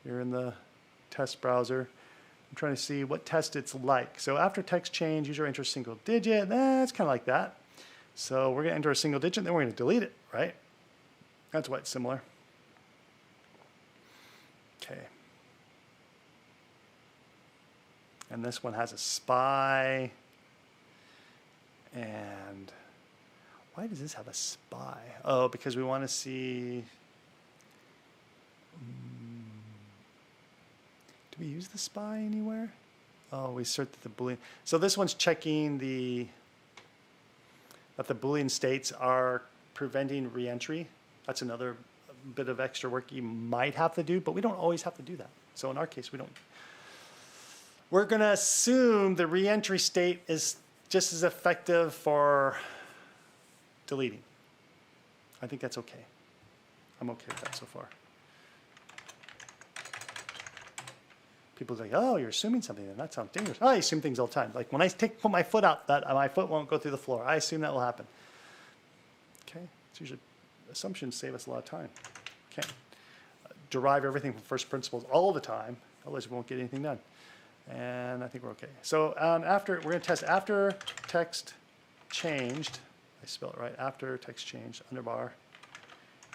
Here in the test browser. I'm trying to see what test it's like. So after text change, user enters single digit. It's kind of like that. So we're going to enter a single digit, then we're going to delete it, right? That's why it's similar. Okay. And this one has a SPY. And why does this have a SPY? Oh, because we want to see... Do we use the SPY anywhere? Oh, we search the Boolean. So this one's checking that the Boolean states are preventing reentry. That's another bit of extra work you might have to do, but we don't always have to do that. So in our case, we don't. We're going to assume the reentry state is just as effective for deleting. I think that's okay. I'm okay with that so far. People say, oh, you're assuming something, and that sounds dangerous. Oh, I assume things all the time. Like when I put my foot out, my foot won't go through the floor. I assume that will happen. Okay, it's usually assumptions save us a lot of time. Can't derive everything from first principles all the time, otherwise we won't get anything done. And I think we're okay. So we're going to test after text changed. I spell it right. After text changed, underbar.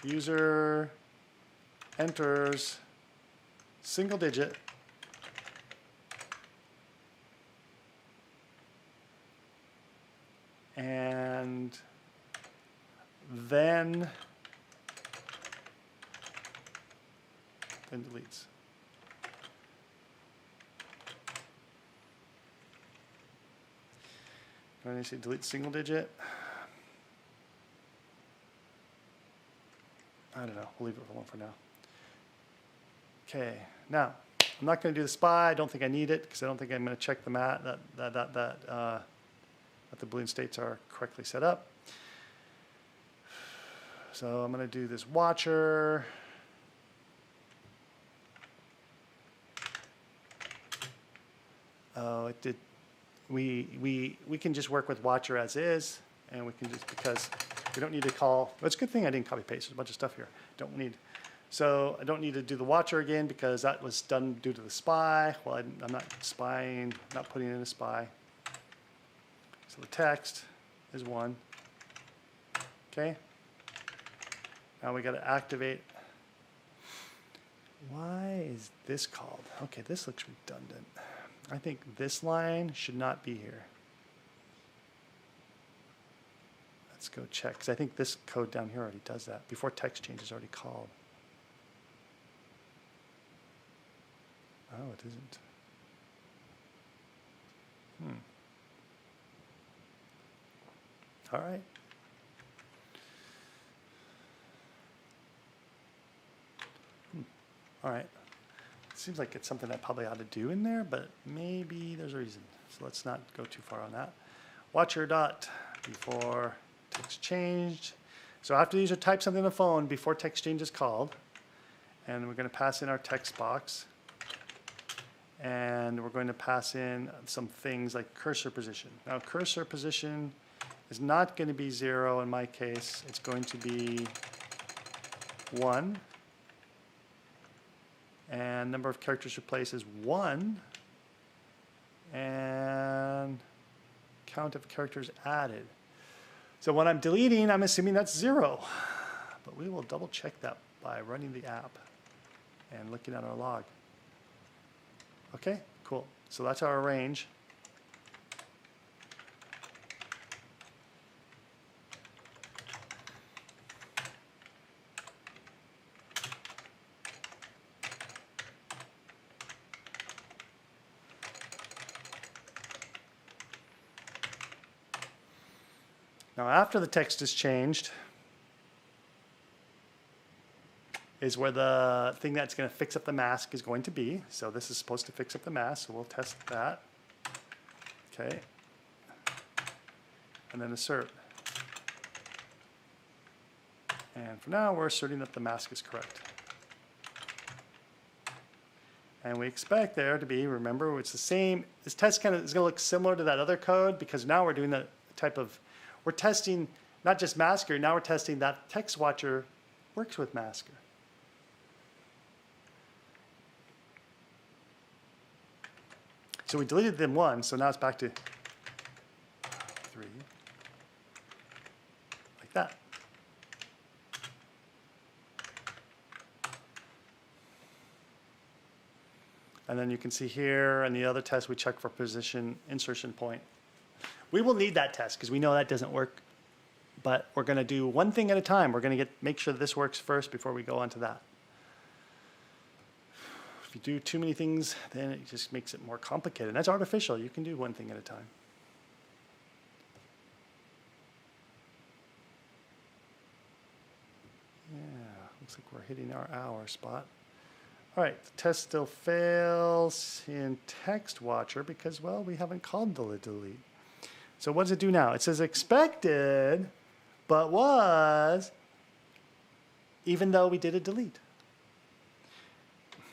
User enters single digit. And then deletes. Do I need to say delete single digit? I don't know. We'll leave it alone for now. Okay. Now, I'm not going to do the SPI. I don't think I need it because I don't think I'm going to check the mat that the Boolean states are correctly set up. So I'm going to do this watcher. Oh, it did. We can just work with watcher as is, and we can just, because we don't need to call. Well, it's a good thing I didn't copy paste. There's a bunch of stuff here. Don't need. So I don't need to do the watcher again because that was done due to the SPI. Well, I'm not spying, not putting in a SPI. So the text is 1. Okay. Now we got to activate. Why is this called? Okay, this looks redundant. I think this line should not be here. Let's go check, because I think this code down here already does that. Before text change is already called. Oh, it isn't. All right. All right. Seems like it's something I probably ought to do in there, but maybe there's a reason. So let's not go too far on that. Watcher dot before text changed. So after the user types something on the phone before text change is called, and we're going to pass in our text box, and we're going to pass in some things like cursor position. Now cursor position is not going to be 0 in my case. It's going to be 1. And number of characters replaced is 1. And count of characters added. So when I'm deleting, I'm assuming that's 0. But we will double check that by running the app and looking at our log. Okay, cool. So that's our range. Now, after the text is changed is where the thing that's going to fix up the mask is going to be. So this is supposed to fix up the mask, so we'll test that. Okay. And then assert. And for now, we're asserting that the mask is correct. And we expect there to be, remember, it's the same. This test kind of is going to look similar to that other code because now we're doing the type of, we're testing not just masker, now we're testing that text watcher works with masker. So we deleted them 1, so now it's back to 3, like that. And then you can see here, and the other test we check for position insertion point. We will need that test because we know that doesn't work, but we're going to do one thing at a time. We're going to make sure this works first before we go on to that. If you do too many things, then it just makes it more complicated. And that's artificial. You can do one thing at a time. Yeah, looks like we're hitting our hour spot. All right, the test still fails in text watcher because, well, we haven't called delete. So what does it do now? It says expected, but was, even though we did a delete.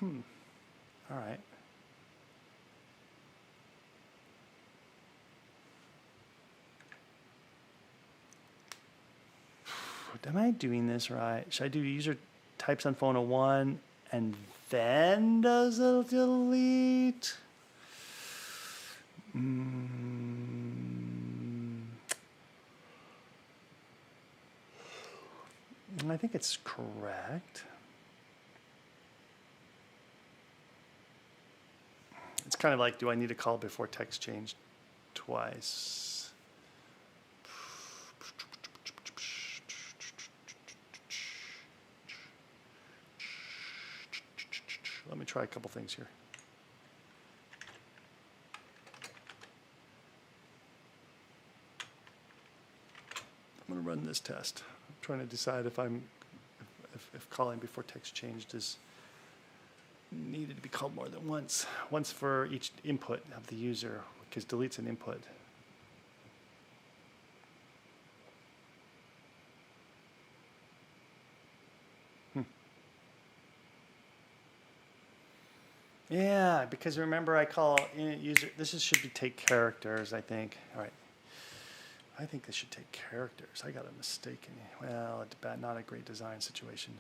All right. Am I doing this right? Should I do user types on phone 1 and then does a delete? I think it's correct. It's kind of like, do I need to call before text change twice? Let me try a couple things here. run this test. I'm trying to decide if if calling before text changed is needed to be called more than once. Once for each input of the user, because delete's an input. Yeah, because remember I call in user, should be take characters, I think. All right. I think this should take characters. I got a mistake in here. Well, not a great design situation.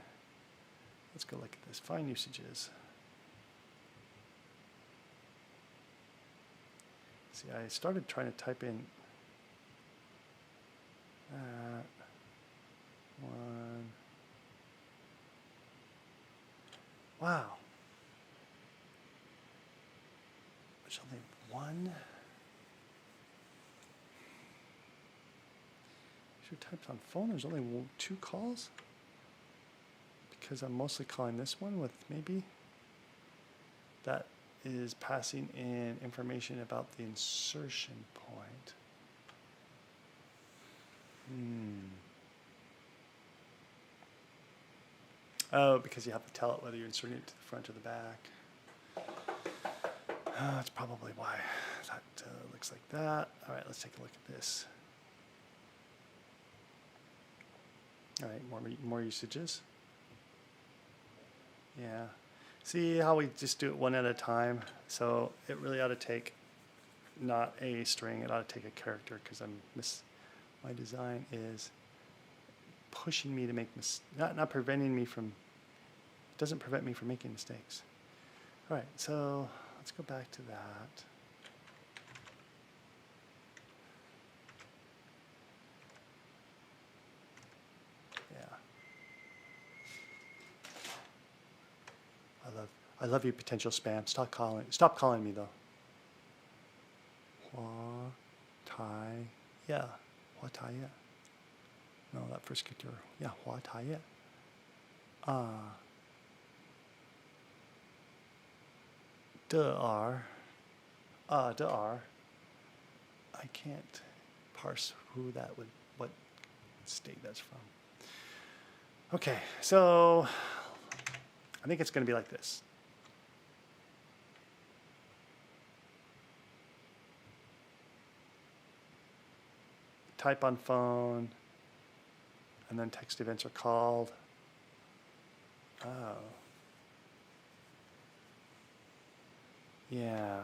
Let's go look at this. Find usages. See, I started trying to type in one. Wow. There's only one. User types on phone, there's only 2 calls? Because I'm mostly calling this one with maybe that is passing in information about the insertion point. Oh, because you have to tell it whether you're inserting it to the front or the back. That's probably why that looks like that. All right, let's take a look at this. All right, more usages. Yeah. See how we just do it one at a time? So it really ought to take not a string, it ought to take a character, because my design is pushing me to make not preventing me from, doesn't prevent me from making mistakes. All right, so let's go back to that. I love you, potential spam. Stop calling me though. Yeah. No, that first character. Yeah, I can't parse what state that's from. Okay, so I think it's going to be like this. Type on phone, and then text events are called. Oh. Yeah.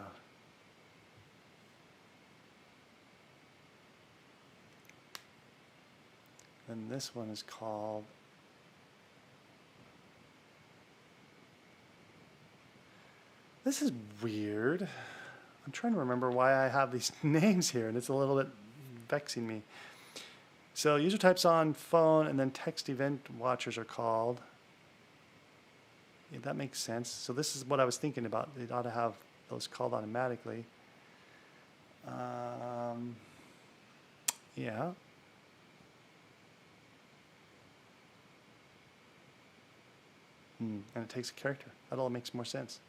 And this one is called This is weird. I'm trying to remember why I have these names here, and it's a little bit vexing me. So user types on phone, and then text event watchers are called. Yeah, that makes sense. So this is what I was thinking about. They ought to have those called automatically. Yeah. And it takes a character. That all makes more sense.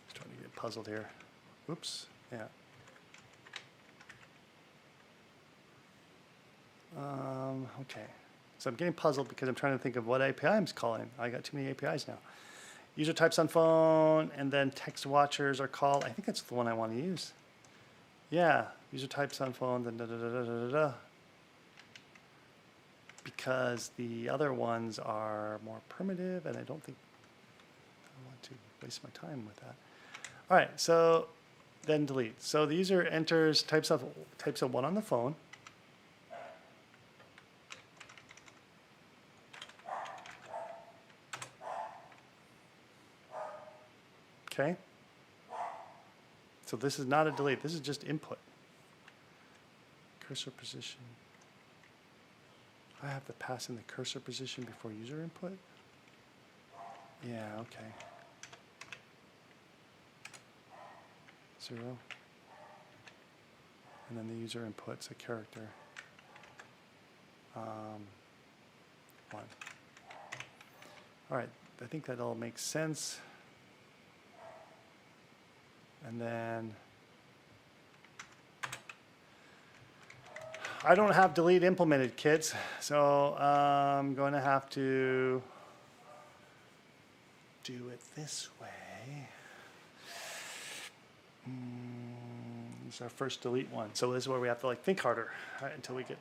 Starting to get puzzled here. Oops. Yeah. Okay. So I'm getting puzzled because I'm trying to think of what API I'm calling. I got too many APIs now. User types on phone, and then text watchers are called. I think that's the one I want to use. Yeah, user types on phone, then da-da-da-da-da-da. Because the other ones are more primitive, and I don't think I want to waste my time with that. All right, so then delete. So the user enters types of one on the phone. Okay. So this is not a delete. This is just input. Cursor position. I have to pass in the cursor position before user input? Yeah, okay. 0. And then the user inputs a character. 1. All right, I think that all makes sense. And then I don't have delete implemented, kids, so I'm going to have to do it this way. This is our first delete one. So this is where we have to like think harder, right, until we get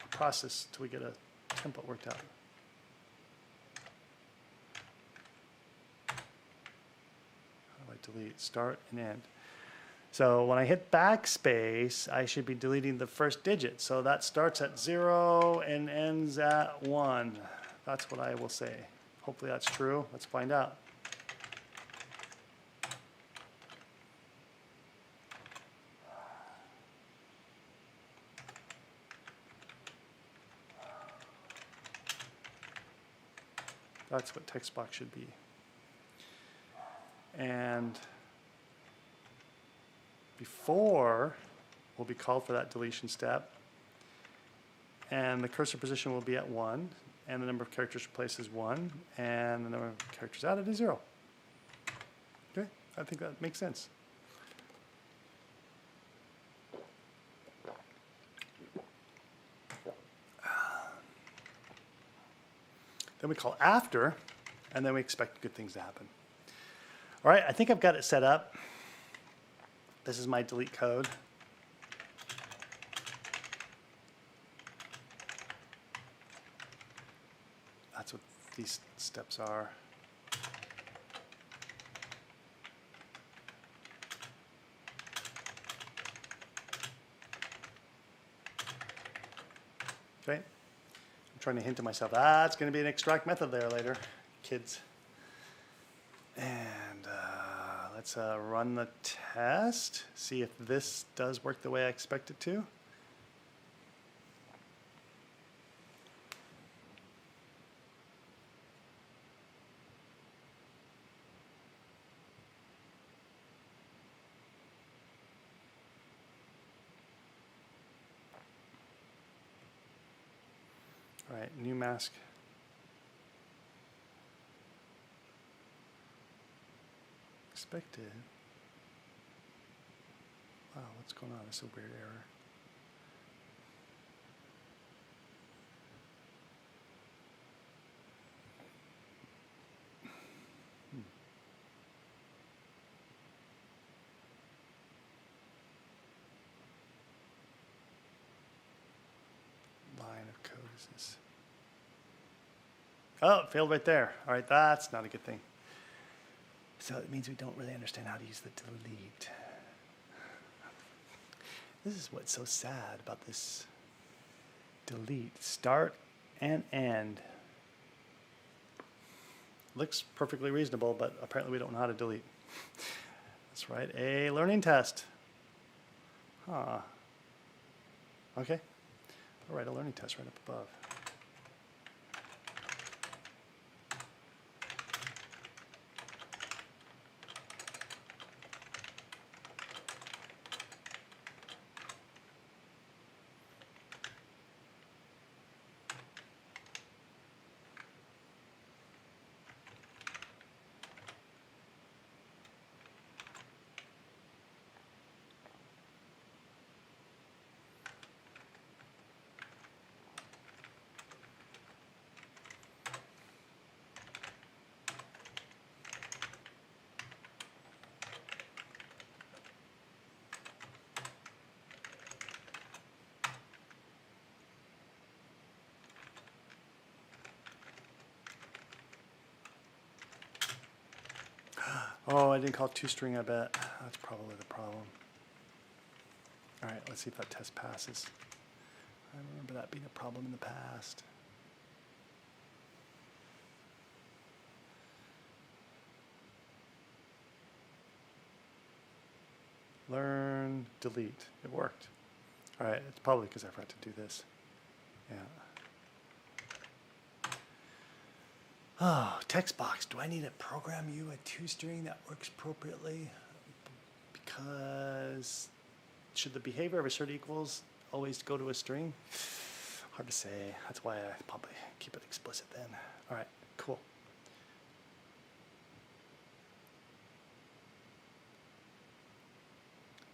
a process, until we get a template worked out. How do I delete? Start and end. So when I hit backspace, I should be deleting the first digit. So that starts at 0 and ends at 1. That's what I will say. Hopefully that's true. Let's find out. That's what text box should be. And before will be called for that deletion step. And the cursor position will be at 1. And the number of characters replaced is 1. And the number of characters added is 0. Okay, I think that makes sense. Then we call after, and then we expect good things to happen. All right, I think I've got it set up. This is my delete code. That's what these steps are. Okay. I'm trying to hint to myself, it's going to be an extract method there later, kids. And let's run the test, see if this does work the way I expect it to. All right, new mask. Expected. Wow, what's going on? It's a weird error. Line of code is this? Oh, it failed right there. All right, that's not a good thing. So it means we don't really understand how to use the delete. This is what's so sad about this delete. Start and end. Looks perfectly reasonable, but apparently we don't know how to delete. Let's write a learning test. Huh. Okay. I'll write a learning test right up above. Oh, I didn't call toString, I bet. That's probably the problem. All right, let's see if that test passes. I remember that being a problem in the past. Learn, delete. It worked. All right, it's probably because I forgot to do this. Yeah. Oh, text box. Do I need to program you a toString that works appropriately? Because should the behavior of assert equals always go to a string? Hard to say. That's why I probably keep it explicit then. All right, cool.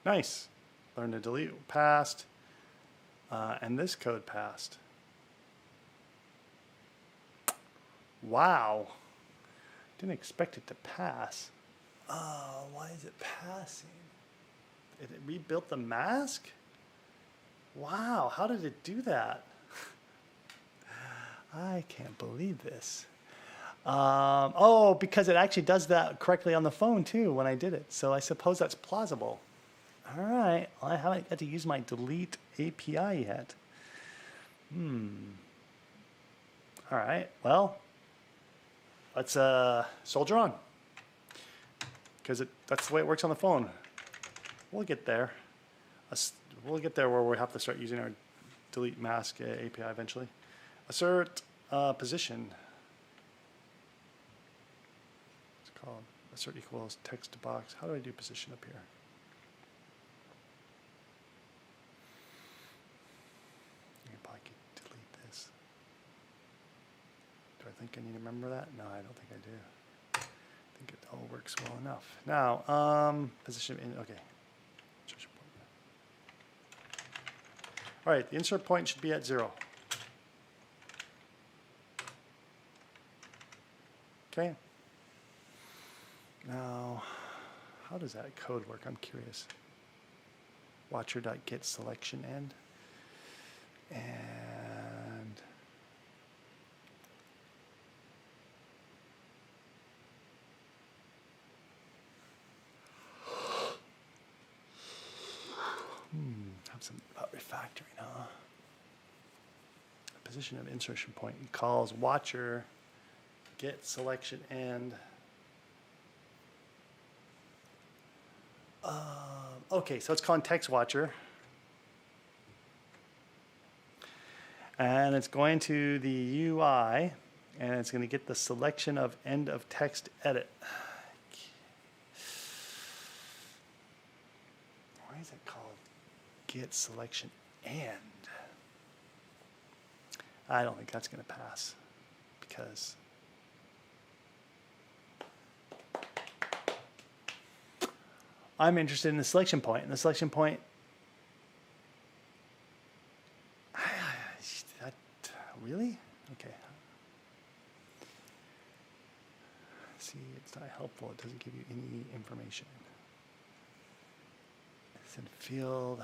Nice. Learn to delete passed. And this code passed. Wow. Didn't expect it to pass. Why is it passing? It rebuilt the mask? Wow, how did it do that? I can't believe this. Oh, because it actually does that correctly on the phone too when I did it. So I suppose that's plausible. All right, well, I haven't got to use my delete API yet. All right, well, let's soldier on. Because that's the way it works on the phone. We'll get there. We'll get there where we have to start using our delete mask API eventually. Assert position. It's called assert equals text box. How do I do position up here? I probably could delete this. Do I think I need to remember that? No, I don't think I do. I think it all works well enough. Now, position in, okay. All right, the insert point should be at 0. Okay. Now, how does that code work? I'm curious. Watcher.get selection end. And have some about refactoring, huh? Position of insertion point calls watcher get selection end. Okay, so it's calling text watcher. And it's going to the UI, and it's going to get the selection of end of text edit. Why is it called get selection end? I don't think that's going to pass because I'm interested in the selection point, and the selection point, really? Okay. See, it's not helpful. It doesn't give you any information. It's in field.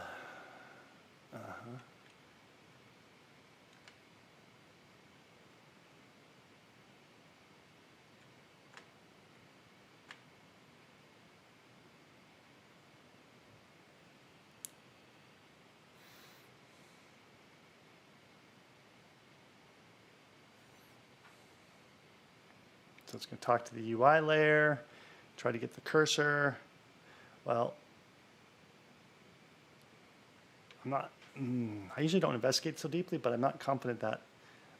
So it's going to talk to the UI layer, try to get the cursor. Well, I'm not, I usually don't investigate so deeply, but I'm not confident that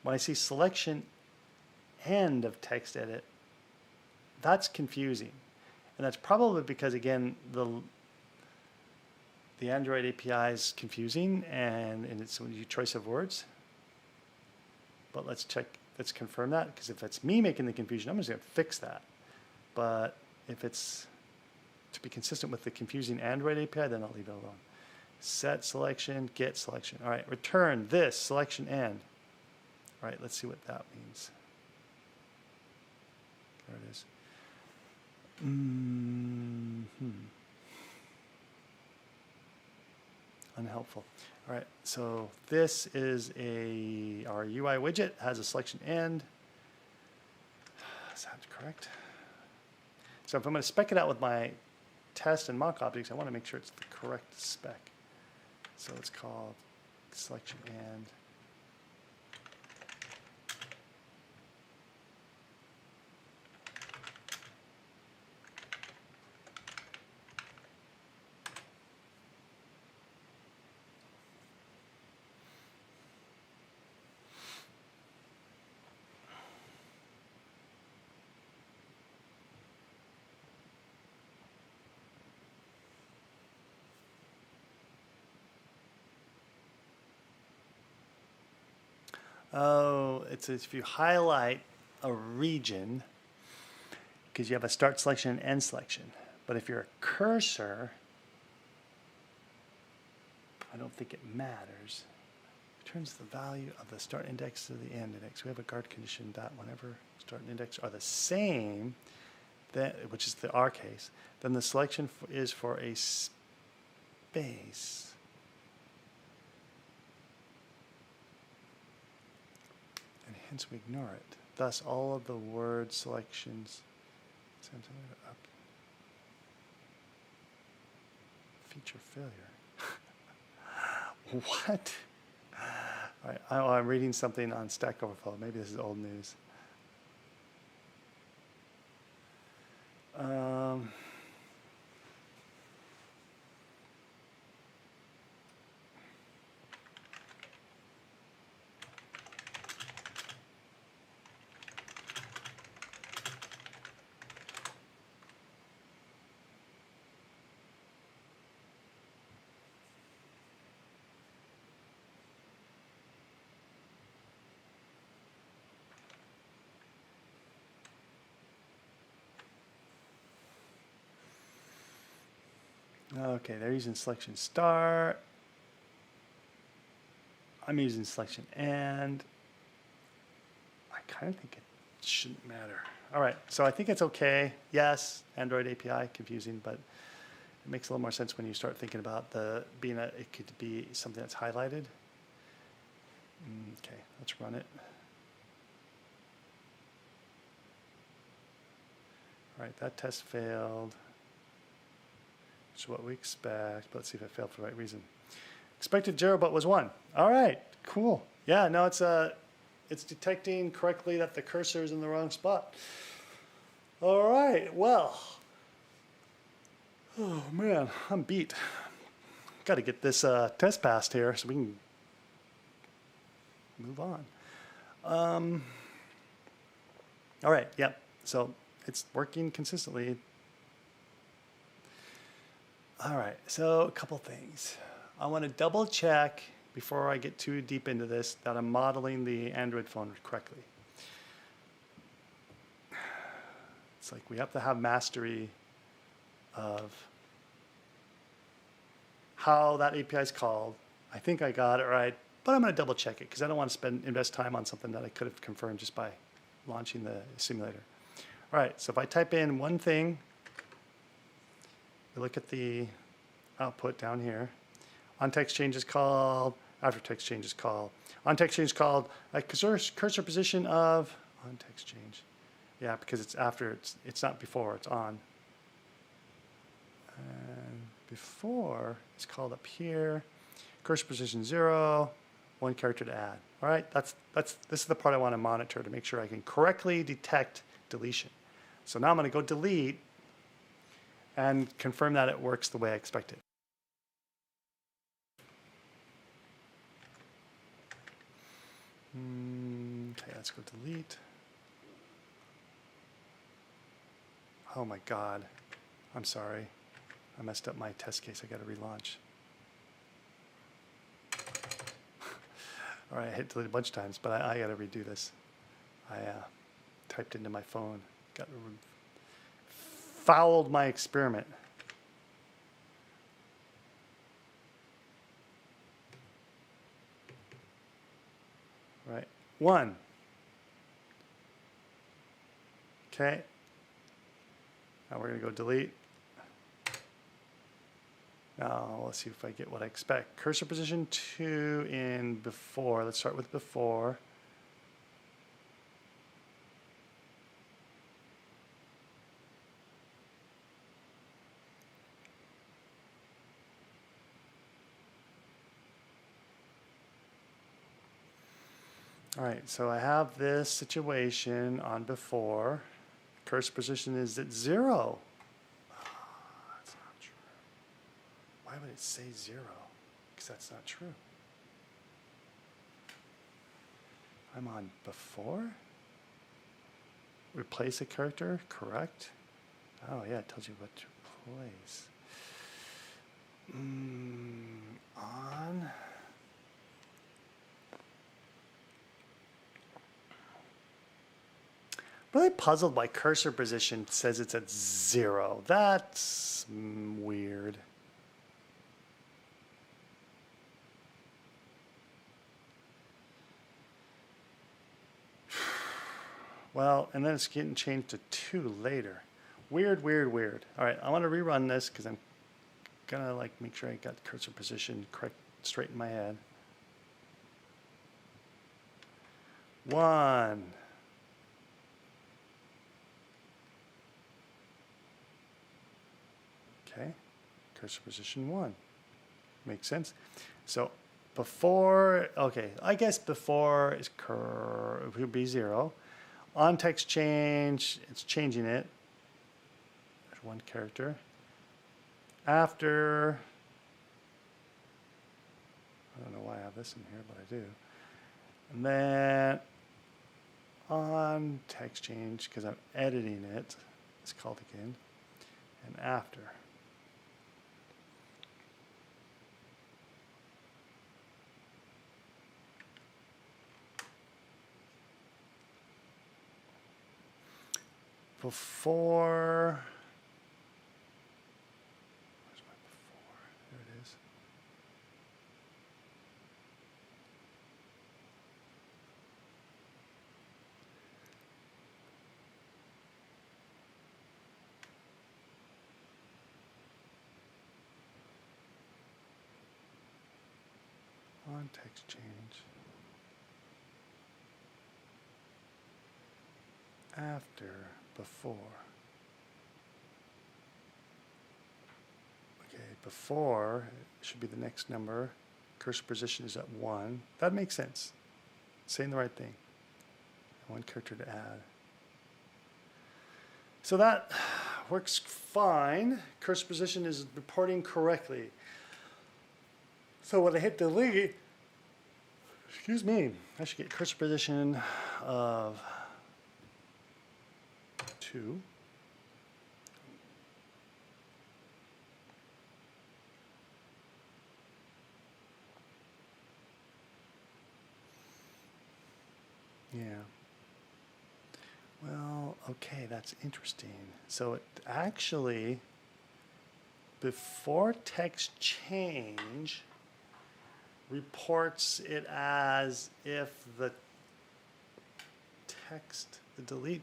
when I see selection end of text edit, that's confusing. And that's probably because, again, the Android API is confusing and it's your choice of words. But let's check. Let's confirm that, because if it's me making the confusion, I'm just going to fix that. But if it's to be consistent with the confusing Android API, then I'll leave it alone. Set selection, get selection. All right, return this selection end. All right, let's see what that means. There it is. Unhelpful. All right, so this is our UI widget, has a selection end. Is that correct? So if I'm going to spec it out with my test and mock objects, I want to make sure it's the correct spec. So it's called selection end. Oh, it's if you highlight a region, because you have a start selection and end selection. But if you're a cursor, I don't think it matters. Returns the value of the start index to the end index. We have a guard condition that whenever start and index are the same, that, which is our case, then the selection is for a space. And hence we ignore it. Thus, all of the word selections. Up. Feature failure. What? All right, I'm reading something on Stack Overflow. Maybe this is old news. Okay, they're using selection start. I'm using selection and I kind of think it shouldn't matter. All right, so I think it's okay. Yes, Android API, confusing, but it makes a little more sense when you start thinking about it could be something that's highlighted. Okay, let's run it. All right, that test failed. Which is what we expect. But let's see if it failed for the right reason. Expected 0, but was 1. All right, cool. Yeah, no, it's detecting correctly that the cursor is in the wrong spot. All right, well. Oh, man, I'm beat. Got to get this test passed here so we can move on. All right, yep. So it's working consistently. All right, so a couple things. I want to double check before I get too deep into this that I'm modeling the Android phone correctly. It's like we have to have mastery of how that API is called. I think I got it right, but I'm going to double check it because I don't want to invest time on something that I could have confirmed just by launching the simulator. All right, so if I type in one thing, we look at the output down here. On text change is called, after text change is called. On text change is called a cursor position of, on text change. Yeah, because it's after, it's not before, it's on. And before is called up here. Cursor position 0, 1 character to add. All right, this is the part I want to monitor to make sure I can correctly detect deletion. So now I'm going to go delete and confirm that it works the way I expect it. Okay, let's go delete. Oh my God, I'm sorry. I messed up my test case. I got to relaunch. All right, I hit delete a bunch of times, but I got to redo this. I typed into my phone, fouled my experiment. Right, 1. Okay. Now we're going to go delete. Now let's see if I get what I expect. Cursor position 2 in before. Let's start with before. All right, so I have this situation on before. Cursor position is at 0. Oh, that's not true. Why would it say 0? Because that's not true. I'm on before. Replace a character, correct? Oh yeah, it tells you what to replace. On. Really puzzled why cursor position says it's at 0. That's weird. Well, and then it's getting changed to 2 later. Weird, weird, weird. All right, I want to rerun this because I'm gonna like make sure I got the cursor position correct, straight in my head. 1. Okay, cursor position 1. Makes sense. So before, okay, I guess before is it would be 0. On text change, it's changing it. There's 1 character. After, I don't know why I have this in here, but I do. And then on text change, because I'm editing it, it's called again. And after. Before, where's my before? There it is. On text change. After, before. Okay, before should be the next number. Cursor position is at 1. That makes sense. Saying the right thing. 1 character to add. So that works fine. Cursor position is reporting correctly. So when I hit delete, excuse me, I should get cursor position of 2. Yeah. Well, okay, that's interesting. So it actually, before text change, reports it as if the text, the delete.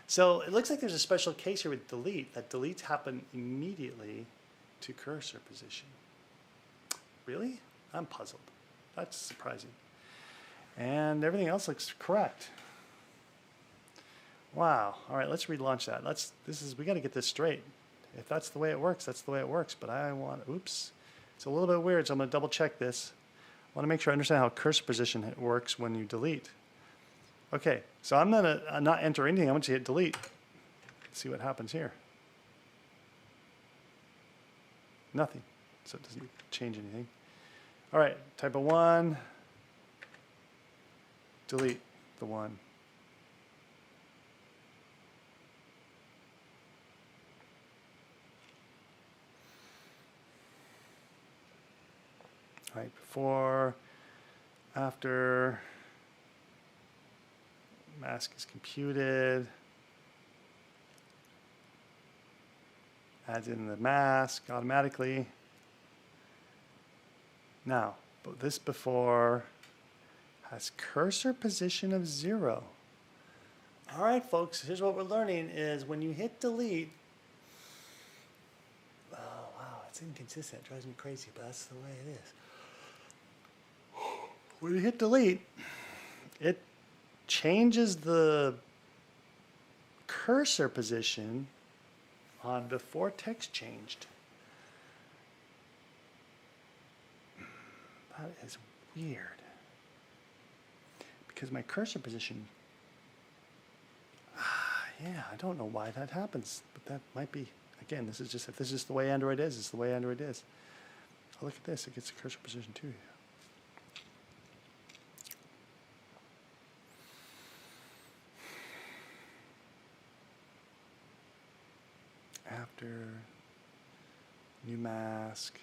So it looks like there's a special case here with delete, that deletes happen immediately to cursor position. Really? I'm puzzled. That's surprising. And everything else looks correct. Wow. All right, let's relaunch that. We got to get this straight. If that's the way it works, that's the way it works. But I want, oops. It's a little bit weird, so I'm going to double check this. I want to make sure I understand how cursor position works when you delete. Okay, so I'm going to not enter anything. I'm going to hit delete. See what happens here. Nothing. So it doesn't change anything. All right, type of 1. Delete the 1. All right, before, after, mask is computed, adds in the mask automatically. Now, this before has cursor position of 0. All right, folks, here's what we're learning is when you hit delete, oh, wow, it's inconsistent. It drives me crazy, but that's the way it is. When you hit delete, it changes the cursor position on before text changed. That is weird. Because my cursor position, yeah, I don't know why that happens, but that might be, again, this is just, if this is the way Android is, it's the way Android is. Oh, look at this, it gets a cursor position too. After, new mask,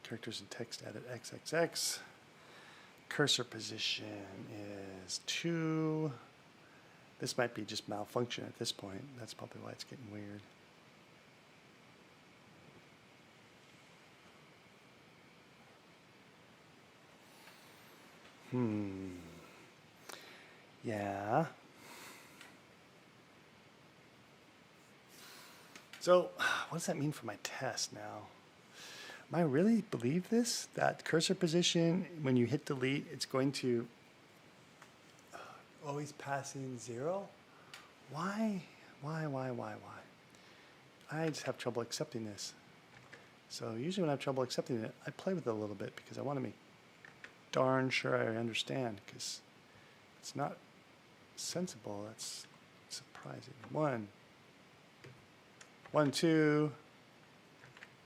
characters and text edit XXX. Cursor position is 2. This might be just malfunction at this point. That's probably why it's getting weird. Yeah. So what does that mean for my test now? Am I really believe this? That cursor position, when you hit delete, it's going to always pass in 0? Why? Why? I just have trouble accepting this. So usually when I have trouble accepting it, I play with it a little bit because I want to make darn sure I understand, because it's not sensible. That's surprising. 1, 2.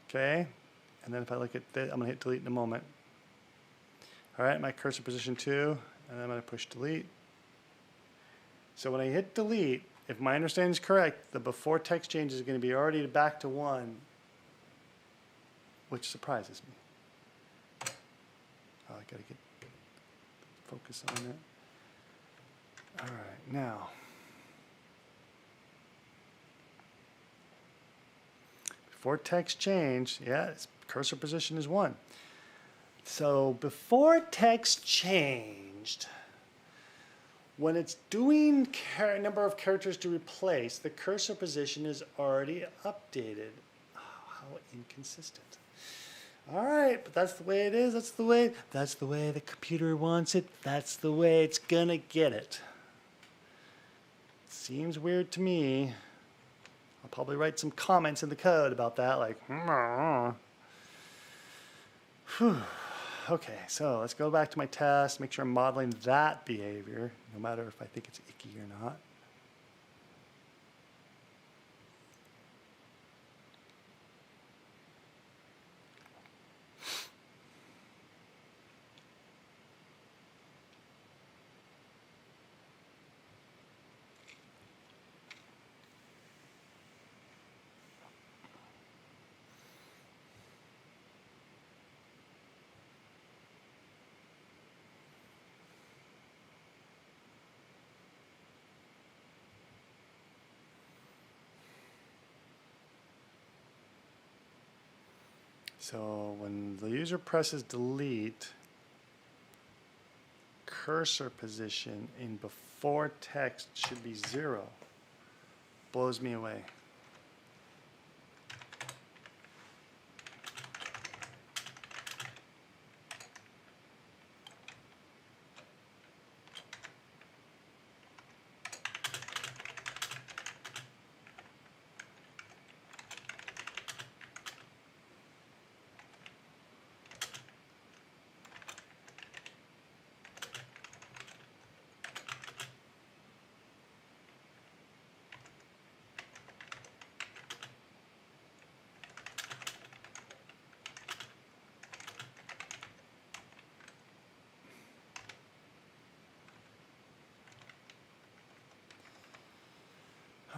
Okay. And then if I look at this, I'm going to hit delete in a moment. All right, my cursor position 2, and then I'm going to push delete. So when I hit delete, if my understanding is correct, the before text change is going to be already back to 1, which surprises me. Oh, I got to get focus on it. All right, now. Before text change, yeah, its cursor position is 1. So before text changed, when it's doing number of characters to replace, the cursor position is already updated. Oh, how inconsistent. All right, but that's the way it is. That's the way the computer wants it. That's the way it's gonna get it. Seems weird to me. I'll probably write some comments in the code about that, like, Whew. Okay, so let's go back to my test, make sure I'm modeling that behavior, no matter if I think it's icky or not. So when the user presses delete, cursor position in before text should be 0. Blows me away.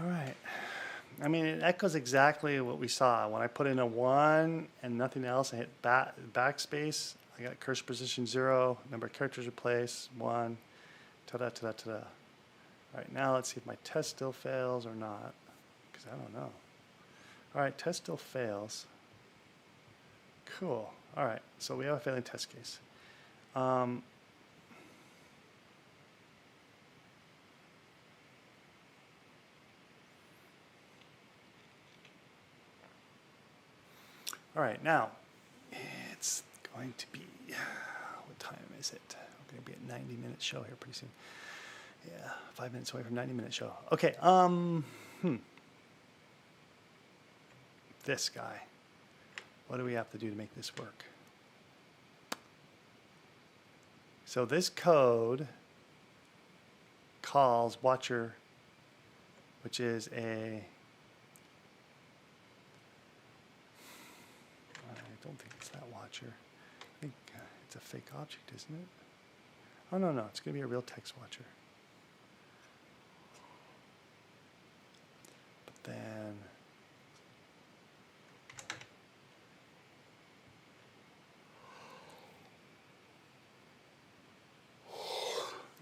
All right. I mean, it echoes exactly what we saw. When I put in a 1 and nothing else, I hit backspace. I got cursor position 0, number of characters replaced, 1, ta-da, ta-da, ta-da. All right, now let's see if my test still fails or not, because I don't know. All right, test still fails. Cool. All right, so we have a failing test case. All right, now it's going to be, what time is it? We're going to be at 90-minute show here pretty soon. Yeah, 5 minutes away from 90-minute show. Okay, this guy. What do we have to do to make this work? So this code calls watcher, which is a, I don't think it's that watcher. I think it's a fake object, isn't it? Oh, no, it's going to be a real text watcher. But then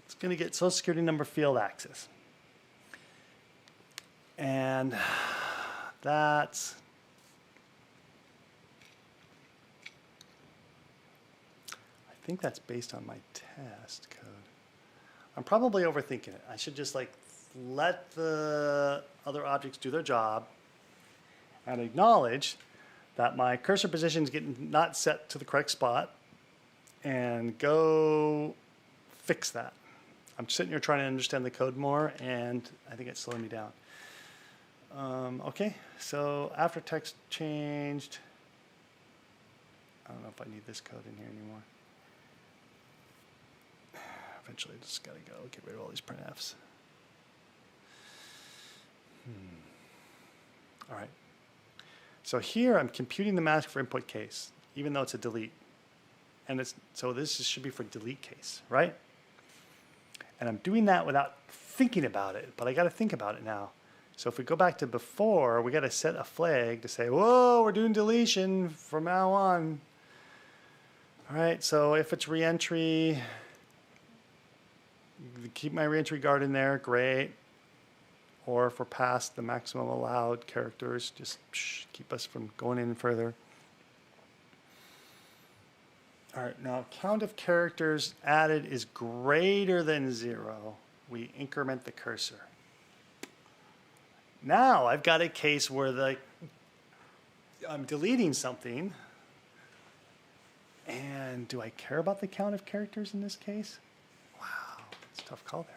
it's going to get Social Security number field access. And that's, I think that's based on my test code. I'm probably overthinking it. I should just like let the other objects do their job and acknowledge that my cursor position is getting not set to the correct spot and go fix that. I'm sitting here trying to understand the code more, and I think it's slowing me down. Okay, so after text changed, I don't know if I need this code in here anymore. Eventually, I just gotta go get rid of all these printfs. All right. So here I'm computing the mask for input case, even though it's a delete. And so this should be for delete case, right? And I'm doing that without thinking about it, but I got to think about it now. So if we go back to before, we got to set a flag to say, whoa, we're doing deletion from now on. All right, so if it's reentry, keep my reentry guard in there, great. Or if we're past the maximum allowed characters, just keep us from going in further. All right, now count of characters added is greater than 0. We increment the cursor. Now I've got a case where I'm deleting something. And do I care about the count of characters in this case? Wow, it's a tough call there.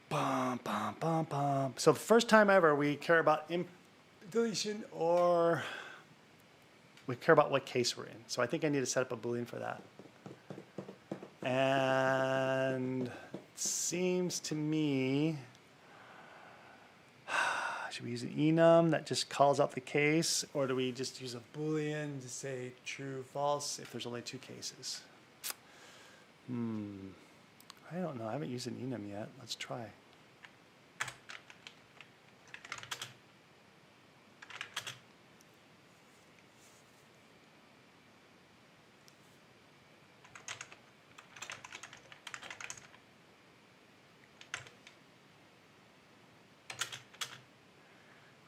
Bum, bum, bum, bum. So the first time ever we care about deletion, or we care about what case we're in. So I think I need to set up a Boolean for that. And it seems to me, should we use an enum that just calls out the case, or do we just use a Boolean to say true, false if there's only 2 cases? I don't know. I haven't used an enum yet. Let's try.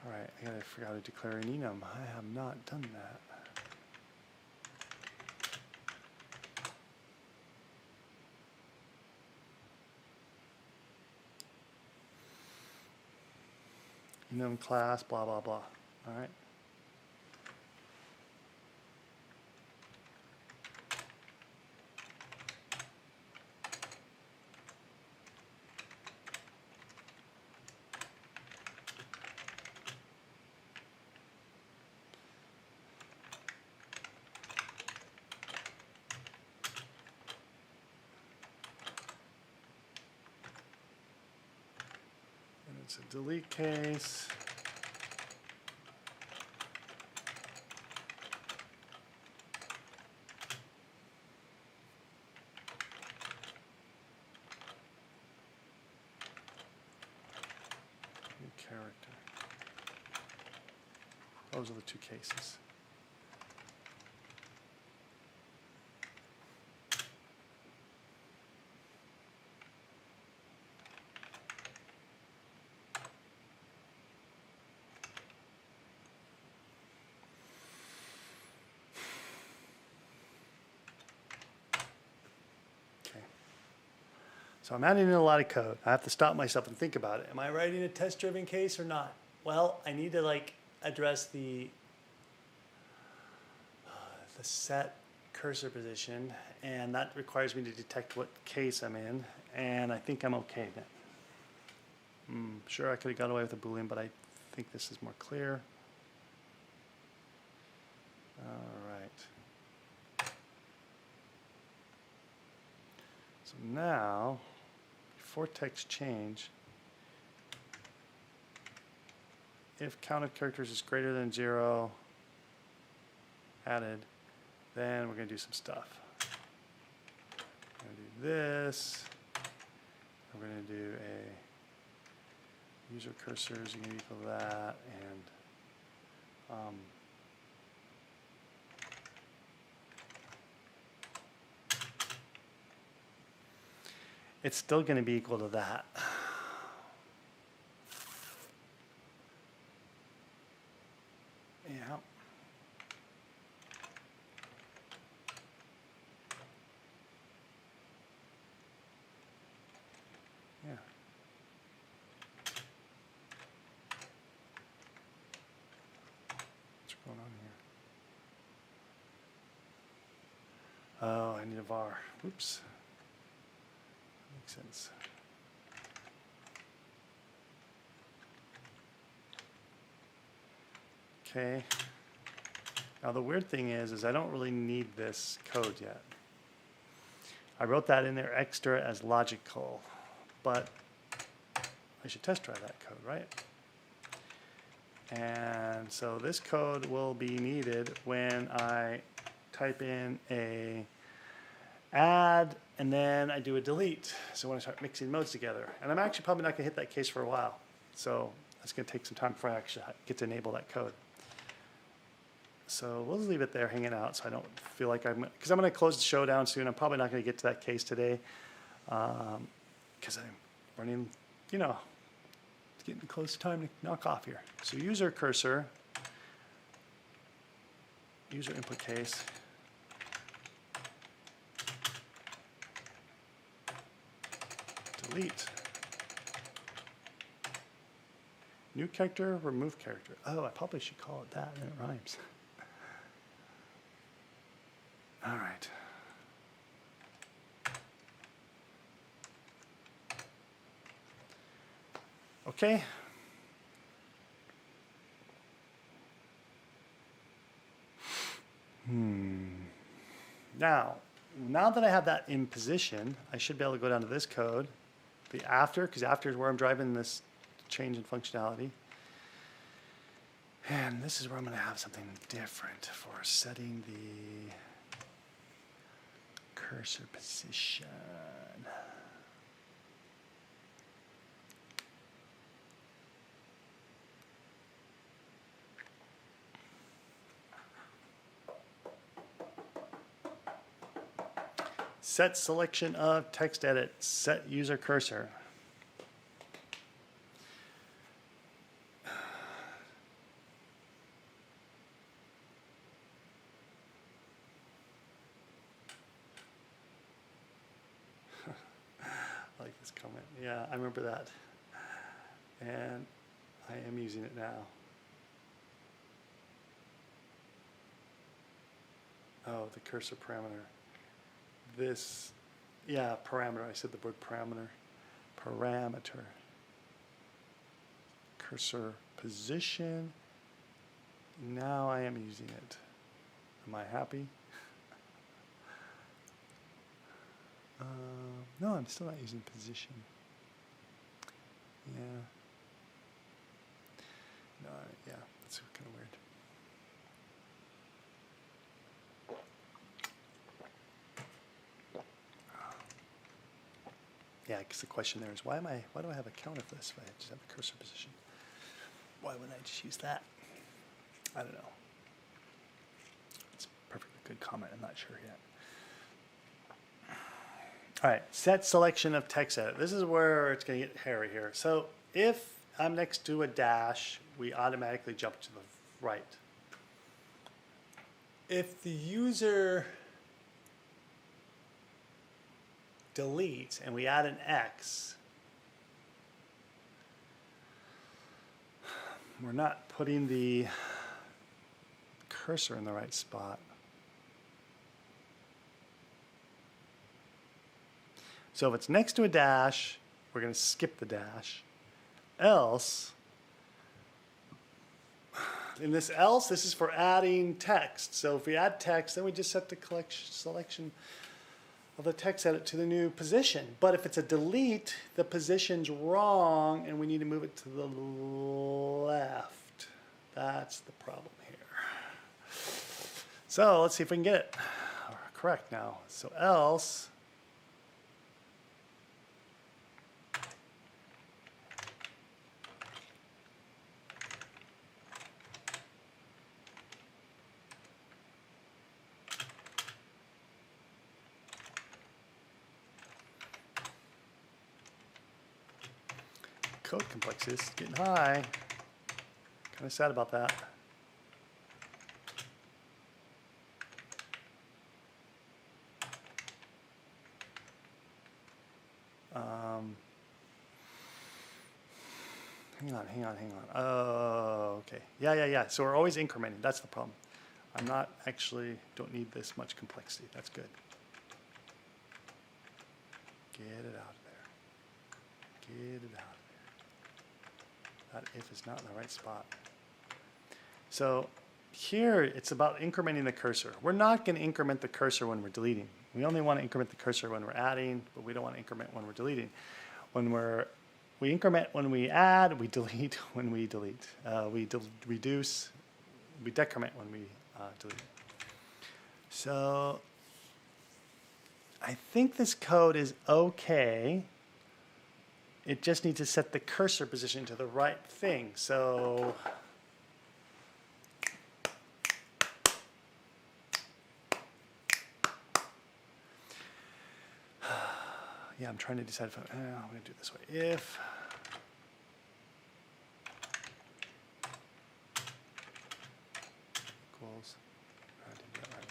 All right, I forgot to declare an enum. I have not done that. Enum class, blah, blah, blah. All right. It's a delete case. New character. Those are the 2 cases. So I'm adding in a lot of code. I have to stop myself and think about it. Am I writing a test-driven case or not? Well, I need to address the set cursor position, and that requires me to detect what case I'm in, and I think I'm okay then. Sure, I could have got away with a Boolean, but I think this is more clear. All right. So now, before text change, if count of characters is greater than 0 added, then we're going to do some stuff. We're going to do this. We're going to do a user cursor is going to equal that, and it's still going to be equal to that. Oh, I need a var. Oops. Makes sense. Okay. Now the weird thing is I don't really need this code yet. I wrote that in there extra as logical, but I should test drive that code, right? And so this code will be needed when I type in a add and then I do a delete. So when I start mixing modes together, and I'm actually probably not gonna hit that case for a while. So that's gonna take some time before I actually get to enable that code. So we'll just leave it there hanging out so I don't feel like because I'm gonna close the show down soon. I'm probably not gonna get to that case today because I'm running, you know, it's getting close to time to knock off here. So user cursor, user input case. Delete. New character, remove character. Oh, I probably should call it that, and it rhymes. All right. Okay. Now that I have that in position, I should be able to go down to this code, the after, because after is where I'm driving this change in functionality. And this is where I'm going to have something different for setting the cursor position. Set selection of text edit, set user cursor. I like this comment. Yeah, I remember that. And I am using it now. Oh, the cursor parameter. This, yeah, parameter. I said the word parameter. Parameter. Cursor position. Now I am using it. Am I happy? No, I'm still not using position. Yeah. No, yeah, that's kind of weird. Yeah, because the question there is why do I have a counter for this if I just have a cursor position? Why wouldn't I just use that? I don't know. It's a perfectly good comment. I'm not sure yet. All right, set selection of text edit. This is where it's going to get hairy here. So if I'm next to a dash, we automatically jump to the right. If the user deletes and we add an X, we're not putting the cursor in the right spot. So if it's next to a dash, we're going to skip the dash. Else, in this else, this is for adding text. So if we add text, then we just set the selection of the text edit to the new position. But if it's a delete, the position's wrong and we need to move it to the left. That's the problem here. So let's see if we can get it correct now. So else, code complexity is getting high. Kind of sad about that. Hang on. Oh, okay. Yeah. So we're always incrementing. That's the problem. I'm not actually, don't need this much complexity. That's good. Get it out of there. Get it out of there. That if is not in the right spot. So here it's about incrementing the cursor. We're not going to increment the cursor when we're deleting. We only want to increment the cursor when we're adding, but we don't want to increment when we're deleting. We increment when we add, we delete when we delete. Reduce, we decrement when we delete. So I think this code is okay. It just needs to set the cursor position to the right thing. So yeah, I'm trying to decide if I'm going to do it this way. If equals, I didn't do that right.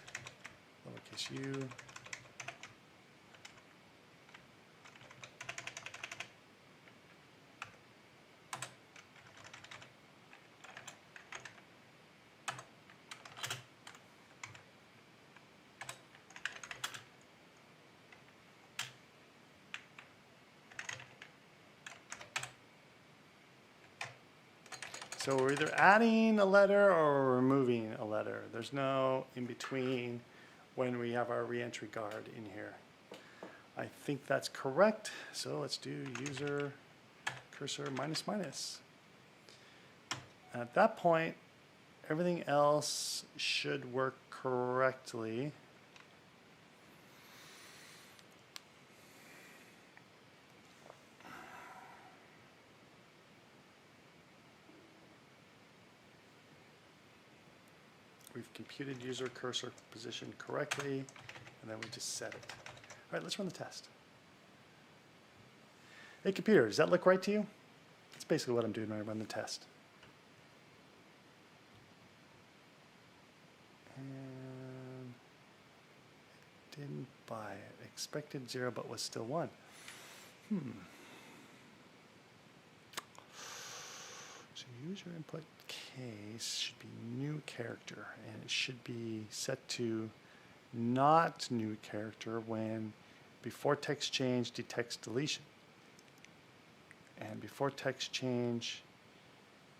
Lowercase u. So we're either adding a letter or removing a letter. There's no in between when we have our reentry guard in here. I think that's correct. So let's do user cursor minus minus. At that point, everything else should work correctly. We've computed user cursor position correctly, and then we just set it. All right, let's run the test. Hey computer, does that look right to you? That's basically what I'm doing when I run the test. And it didn't buy it. Expected 0, but was still 1. So user input case should be new character, and it should be set to not new character when before text change detects deletion. And before text change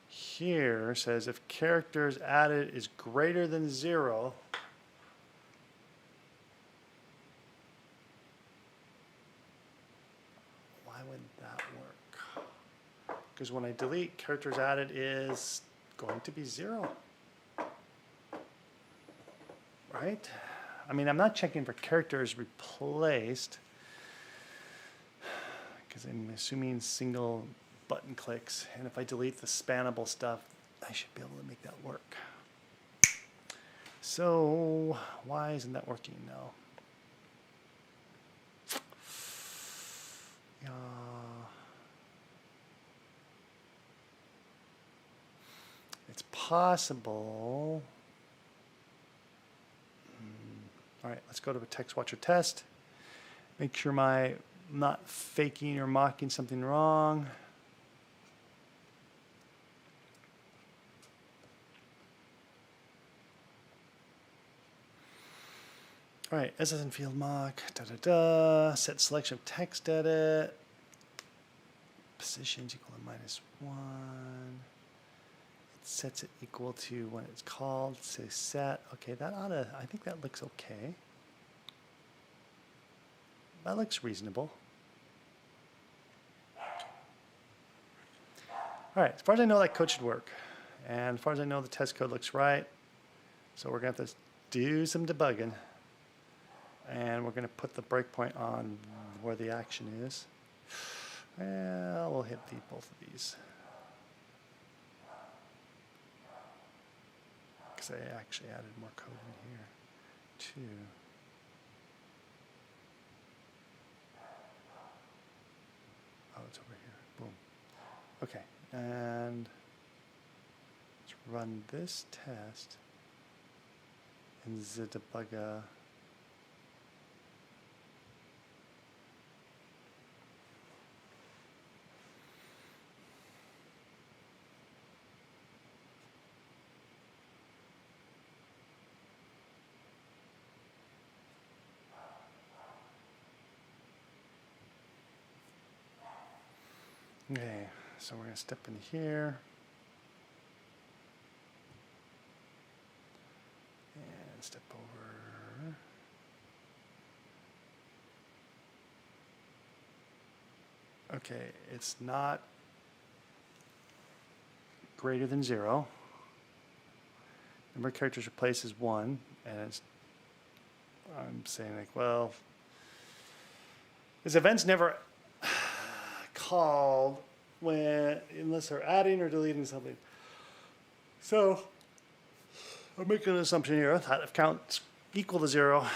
here says if characters added is greater than 0, why would that work? Because when I delete, characters added is going to be 0. Right? I mean, I'm not checking for characters replaced because I'm assuming single button clicks. And if I delete the spannable stuff, I should be able to make that work. So why isn't that working now? It's possible. All right, let's go to a text watcher test. Make sure I'm not faking or mocking something wrong. All right, SSN field mock, set selection of text edit, positions equal to -1. It sets it equal to when it's called, say set. Okay, that oughta, I think that looks okay. That looks reasonable. All right, as far as I know, that code should work. And as far as I know, the test code looks right. So we're gonna have to do some debugging. And we're gonna put the breakpoint on where the action is. Well, we'll hit both of these. Because I actually added more code in here too. Oh, it's over here. Boom. Okay, and let's run this test in the debugger. So we're going to step in here. And step over. Okay, it's not greater than 0. Number of characters replaces 1, and I'm saying like, well, this event's never called unless they're adding or deleting something. So I'm making an assumption here that if count's equal to 0,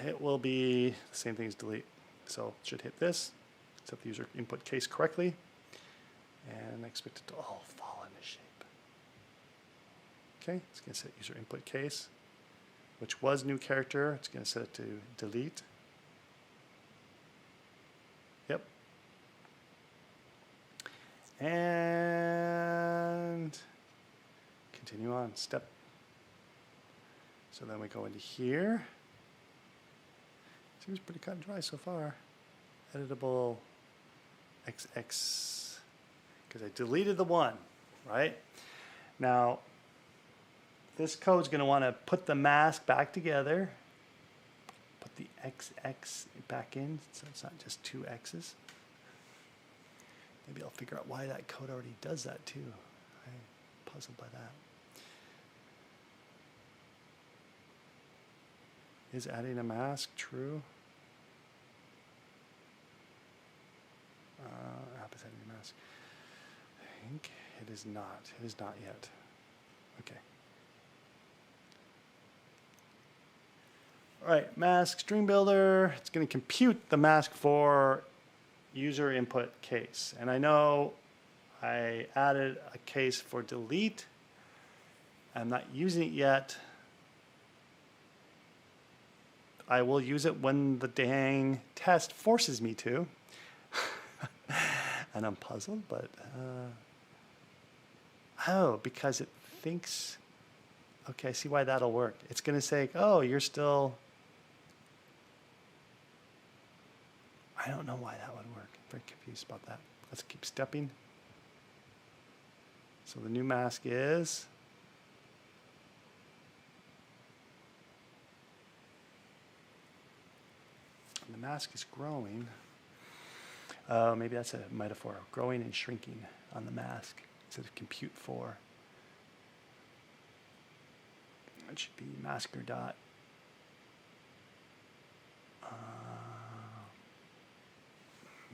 it will be the same thing as delete. So it should hit this, set the user input case correctly, and I expect it to all fall into shape. Okay, it's going to set user input case, which was new character. It's going to set it to delete. Yep. And continue on, step. So then we go into here. Seems pretty cut and dry so far. Editable XX, because I deleted the 1, right? Now, this code's going to want to put the mask back together, put the XX back in, so it's not just 2 X's. Maybe I'll figure out why that code already does that too. I'm puzzled by that. Is adding a mask true? App is adding a mask. I think it is not. It is not yet. Okay. All right, mask string builder. It's going to compute the mask for user input case. And I know I added a case for delete. I'm not using it yet. I will use it when the dang test forces me to. And I'm puzzled, but oh, because it thinks, okay, I see why that'll work. It's going to say, oh, you're still, I don't know why that would work. I'm very confused about that. Let's keep stepping. So the new mask is, and the mask is growing. Maybe that's a metaphor, growing and shrinking on the mask instead of compute for. It should be masker dot.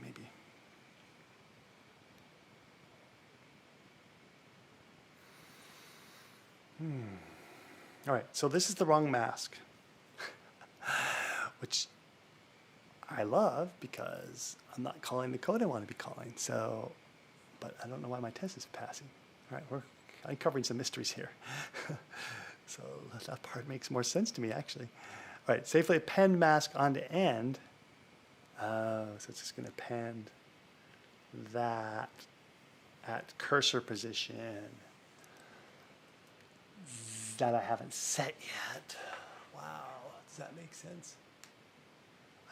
Maybe. All right, so this is the wrong mask, which I love because I'm not calling the code I want to be calling. So, but I don't know why my test is passing. All right, we're uncovering some mysteries here. So that part makes more sense to me, actually. All right, safely append mask onto end. So it's just going to append that at cursor position that I haven't set yet. Wow, does that make sense?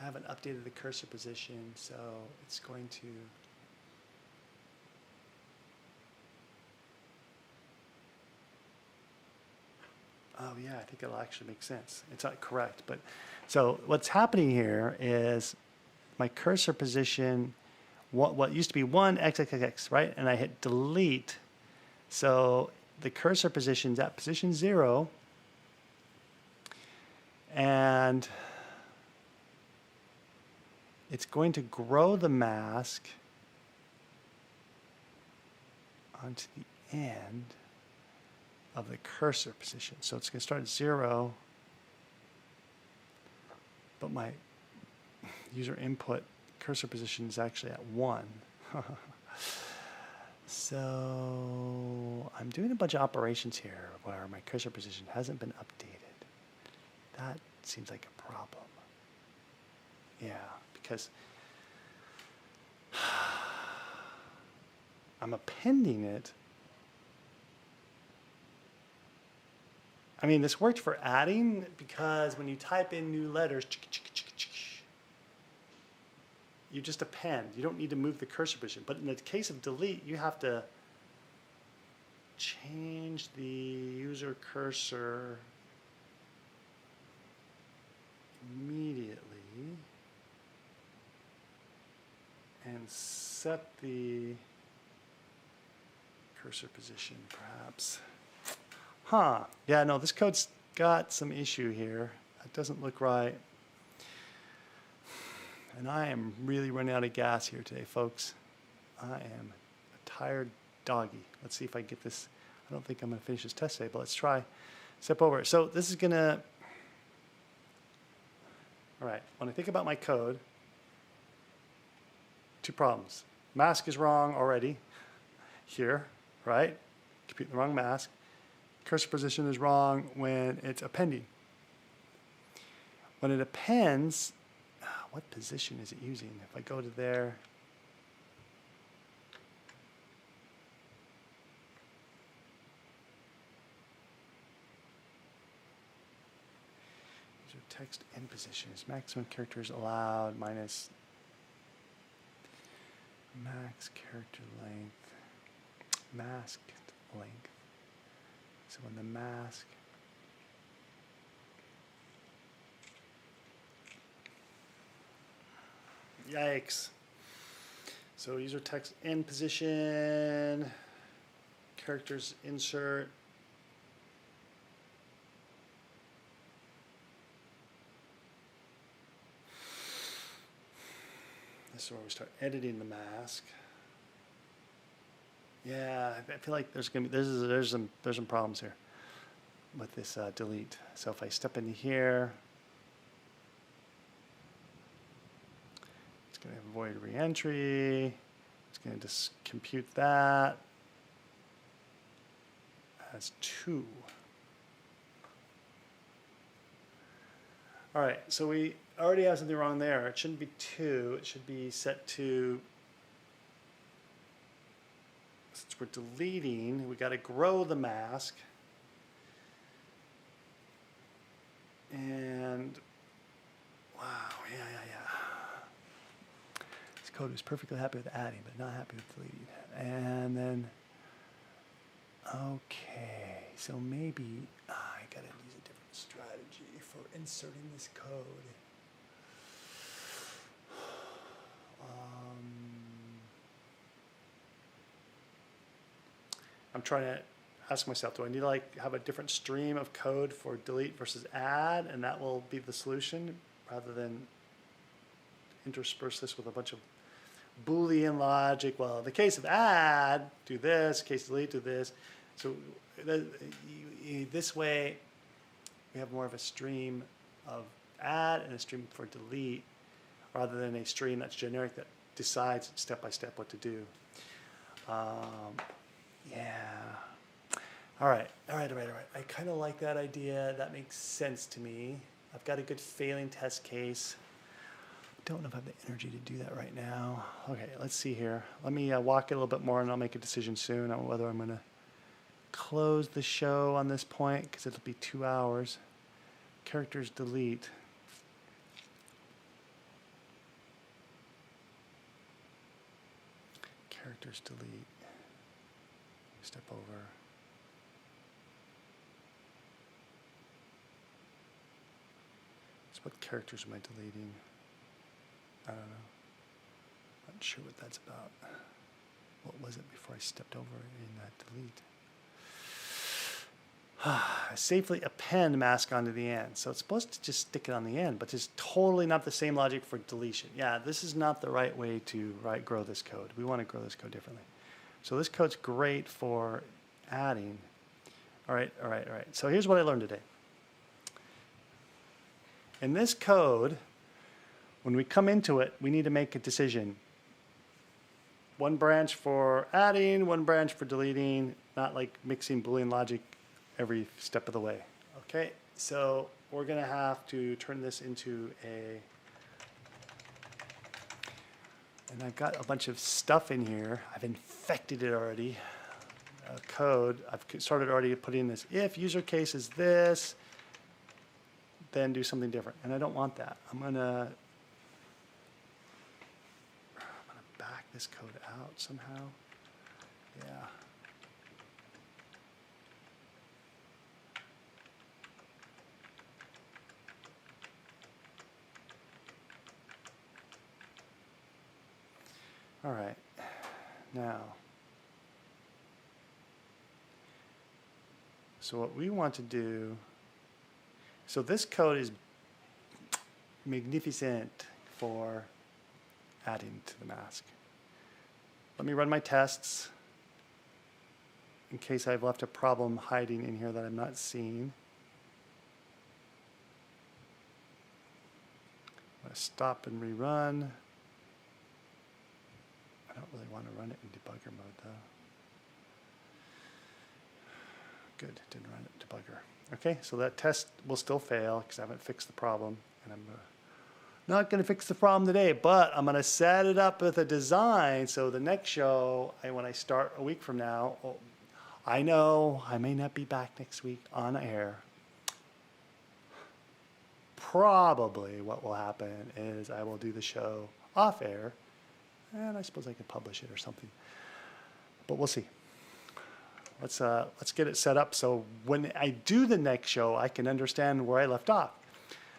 I haven't updated the cursor position, so it's going to oh yeah, I think it'll actually make sense. It's not correct, but so what's happening here is my cursor position, what used to be 1 XXX, right? And I hit delete. So the cursor position's at position 0, and it's going to grow the mask onto the end of the cursor position. So it's going to start at 0, but my user input cursor position is actually at 1. So I'm doing a bunch of operations here where my cursor position hasn't been updated. That seems like a problem. Yeah, because I'm appending it. I mean, this worked for adding because when you type in new letters, you just append. You don't need to move the cursor position. But in the case of delete, you have to change the user cursor immediately and set the cursor position, perhaps. Huh. Yeah, no, this code's got some issue here. It doesn't look right. And I am really running out of gas here today, folks. I am a tired doggy. Let's see if I can get this. I don't think I'm going to finish this test today, but let's try. Step over. So this is going to, all right, when I think about my code, 2 problems. Mask is wrong already here, right? Compute the wrong mask. Cursor position is wrong when it's appending. When it appends, what position is it using? If I go to there, user text end position is maximum characters allowed minus max character length, masked length. So when the mask, yikes. So user text end position, characters insert. This is where we start editing the mask. Yeah, I feel like there's gonna be there's some problems here with this delete. So if I step into here, it's gonna avoid reentry. It's gonna just compute that as 2. All right, so we already have something wrong there. It shouldn't be 2. It should be set to, since we're deleting, we got to grow the mask. And, wow, yeah. This code is perfectly happy with adding, but not happy with deleting. And then, okay, so maybe I got to use a different strategy for inserting this code. I'm trying to ask myself, do I need to like have a different stream of code for delete versus add, and that will be the solution, rather than intersperse this with a bunch of Boolean logic? Well, in the case of add, do this, case delete, do this. So this way, we have more of a stream of add and a stream for delete, rather than a stream that's generic that decides step by step what to do. Yeah. All right. I kind of like that idea. That makes sense to me. I've got a good failing test case. Don't know if I have the energy to do that right now. Okay, let's see here. Let me walk it a little bit more, and I'll make a decision soon on whether I'm going to close the show on this point, because it'll be 2 hours. Characters delete. Characters delete. Step over. So what characters am I deleting? I don't know. Not sure what that's about. What was it before I stepped over in that delete? Safely append mask onto the end. So it's supposed to just stick it on the end, but it's totally not the same logic for deletion. Yeah, this is not the right way to grow this code. We want to grow this code differently. So this code's great for adding. All right. So here's what I learned today. In this code, when we come into it, we need to make a decision. One branch for adding, one branch for deleting, not like mixing Boolean logic every step of the way. Okay, so we're going to have to turn this into a, and I've got a bunch of stuff in here. I've infected it already. Code. I've started already putting this. If user case is this, then do something different. And I don't want that. I'm going to this code out somehow. Yeah. All right. Now, so what we want to do, so this code is magnificent for adding to the mask. Let me run my tests in case I've left a problem hiding in here that I'm not seeing. I'm going to stop and rerun. I don't really want to run it in debugger mode though. Good, didn't run it in debugger. Okay, so that test will still fail because I haven't fixed the problem. And I'm not going to fix the problem today, but I'm going to set it up with a design so the next show, when I start a week from now, I know I may not be back next week on air. Probably what will happen is I will do the show off air, and I suppose I could publish it or something. But we'll see. Let's get it set up so when I do the next show, I can understand where I left off.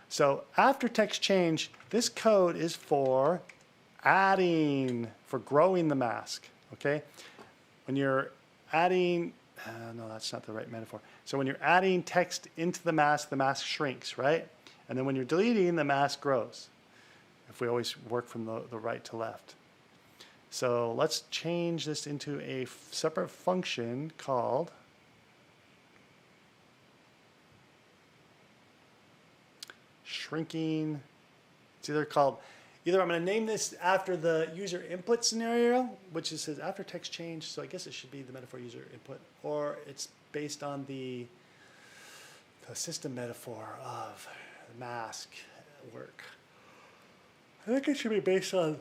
So after text change, this code is for adding, for growing the mask, okay? When you're adding, no, that's not the right metaphor. So when you're adding text into the mask shrinks, right? And then when you're deleting, the mask grows, if we always work from the right to left. So let's change this into a separate function called shrinking. It's either I'm going to name this after the user input scenario, which says after text change. So I guess it should be the metaphor user input, or it's based on the system metaphor of the mask work. I think it should be based on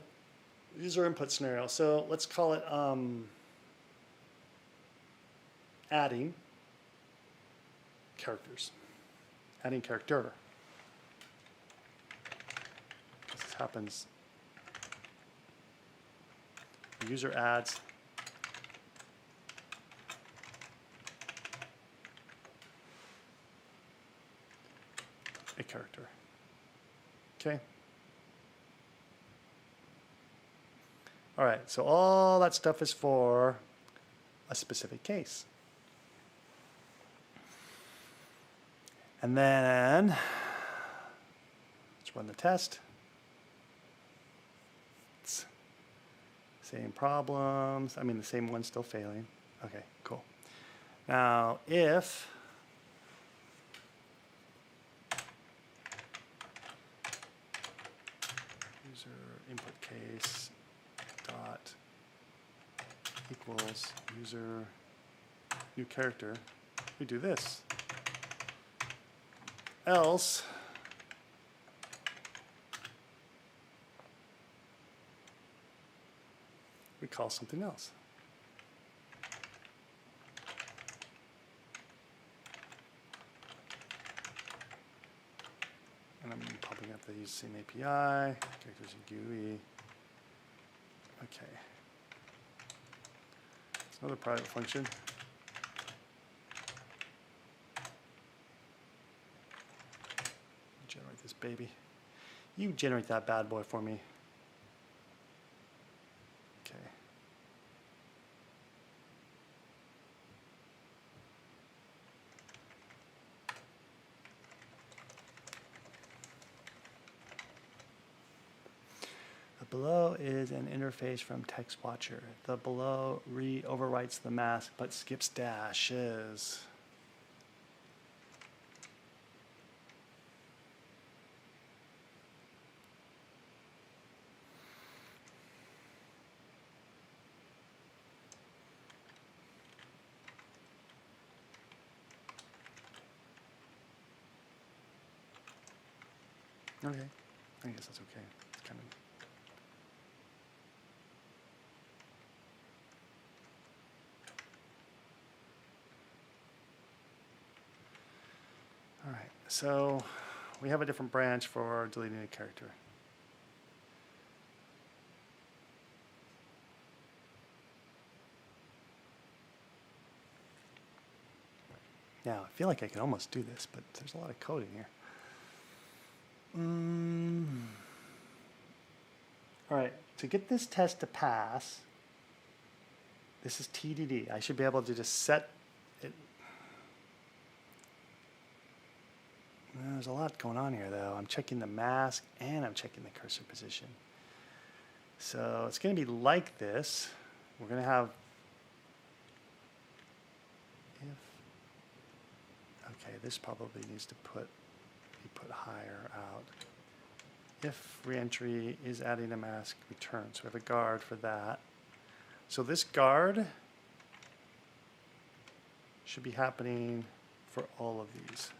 user input scenario. So let's call it adding characters. Adding character. This happens. The user adds a character. Okay. All right, so all that stuff is for a specific case. And then let's run the test. It's same problems. I mean, the same one's still failing. Okay, cool. Now, if user input case dot equals user new character, we do this. Else we call something else. And I'm popping up the use same API, characters and GUI. Okay. It's another private function. Generate this baby. You generate that bad boy for me. Okay. The below is an interface from TextWatcher. The below overwrites the mask but skips dashes. Okay, I guess that's okay. It's kind of. All right, so we have a different branch for deleting a character. Now, I feel like I can almost do this, but there's a lot of code in here. All right, to get this test to pass, this is TDD. I should be able to just set it. There's a lot going on here, though. I'm checking the mask, and I'm checking the cursor position. So it's going to be like this. We're going to have if. Okay, this probably needs to be put higher out. If reentry is adding a mask, return. So we have a guard for that. So this guard should be happening for all of these.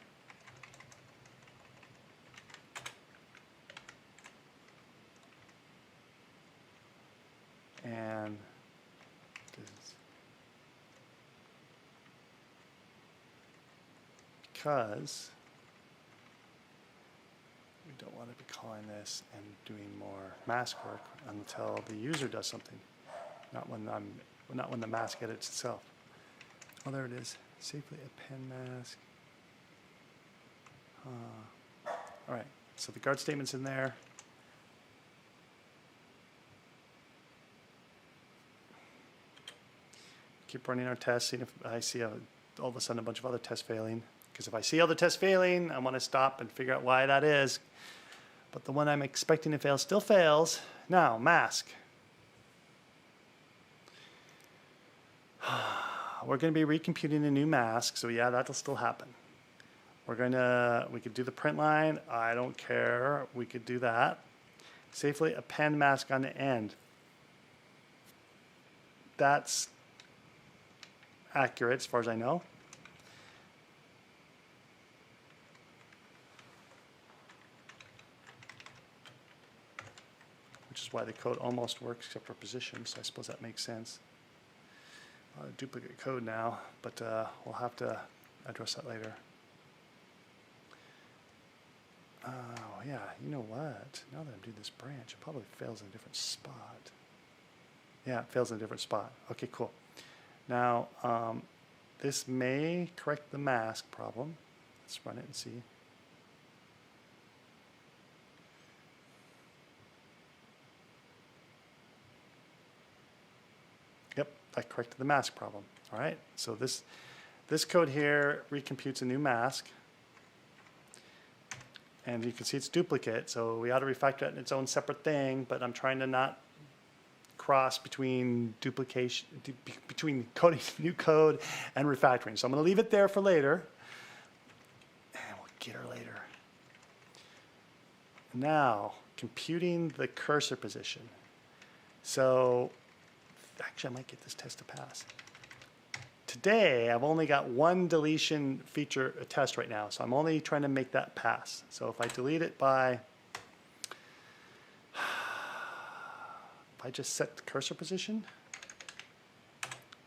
And because we don't want to be calling this and doing more mask work until the user does something, not when the mask edits itself. Oh, there it is. Safely append mask. All right. So the guard statement's in there. Keep running our tests, seeing if I see all of a sudden a bunch of other tests failing. Because if I see other tests failing, I want to stop and figure out why that is. But the one I'm expecting to fail still fails. Now, mask. We're going to be recomputing a new mask, so yeah, that'll still happen. We could do the print line. I don't care. We could do that. Safely append mask on the end. That's accurate as far as I know. Which is why the code almost works except for position, so I suppose that makes sense. A lot of duplicate code now, but we'll have to address that later. Oh yeah, you know what? Now that I'm doing this branch, it probably fails in a different spot. Yeah, it fails in a different spot. Okay, cool. Now, this may correct the mask problem. Let's run it and see. Yep, that corrected the mask problem. All right, so this code here recomputes a new mask. And you can see it's duplicate, so we ought to refactor that in its own separate thing, but I'm trying to not cross between duplication, between coding new code and refactoring. So I'm going to leave it there for later, and we'll get her later. Now, computing the cursor position. So, actually, I might get this test to pass. Today, I've only got one deletion feature test right now, so I'm only trying to make that pass. So if I delete it by, if I just set the cursor position,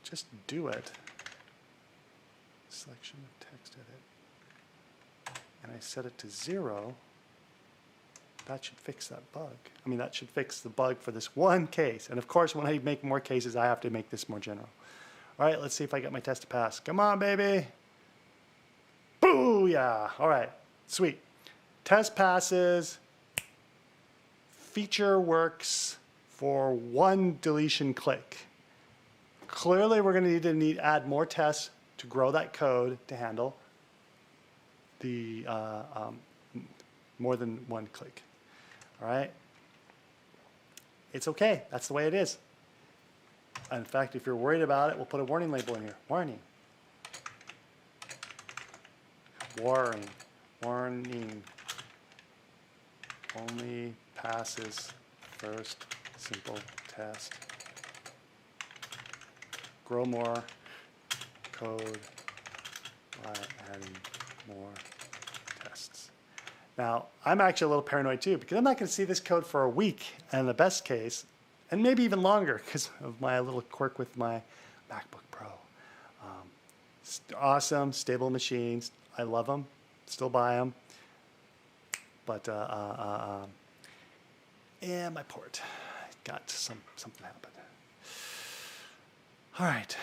just do it. Selection of text edit. And I set it to 0. That should fix that bug. I mean, that should fix the bug for this one case. And of course, when I make more cases, I have to make this more general. All right, let's see if I got my test to pass. Come on, baby. Booyah. All right, sweet. Test passes. Feature works for one deletion click. Clearly, we're going to need to add more tests to grow that code to handle the more than one click. All right? It's okay. That's the way it is. In fact, if you're worried about it, we'll put a warning label in here. Warning. Warning. Warning. Only passes first simple test. Grow more code by adding more tests. Now, I'm actually a little paranoid too, because I'm not going to see this code for a week, and in the best case, and maybe even longer because of my little quirk with my MacBook Pro. Awesome, stable machines. I love them. Still buy them. But yeah, my port got something happened. All right.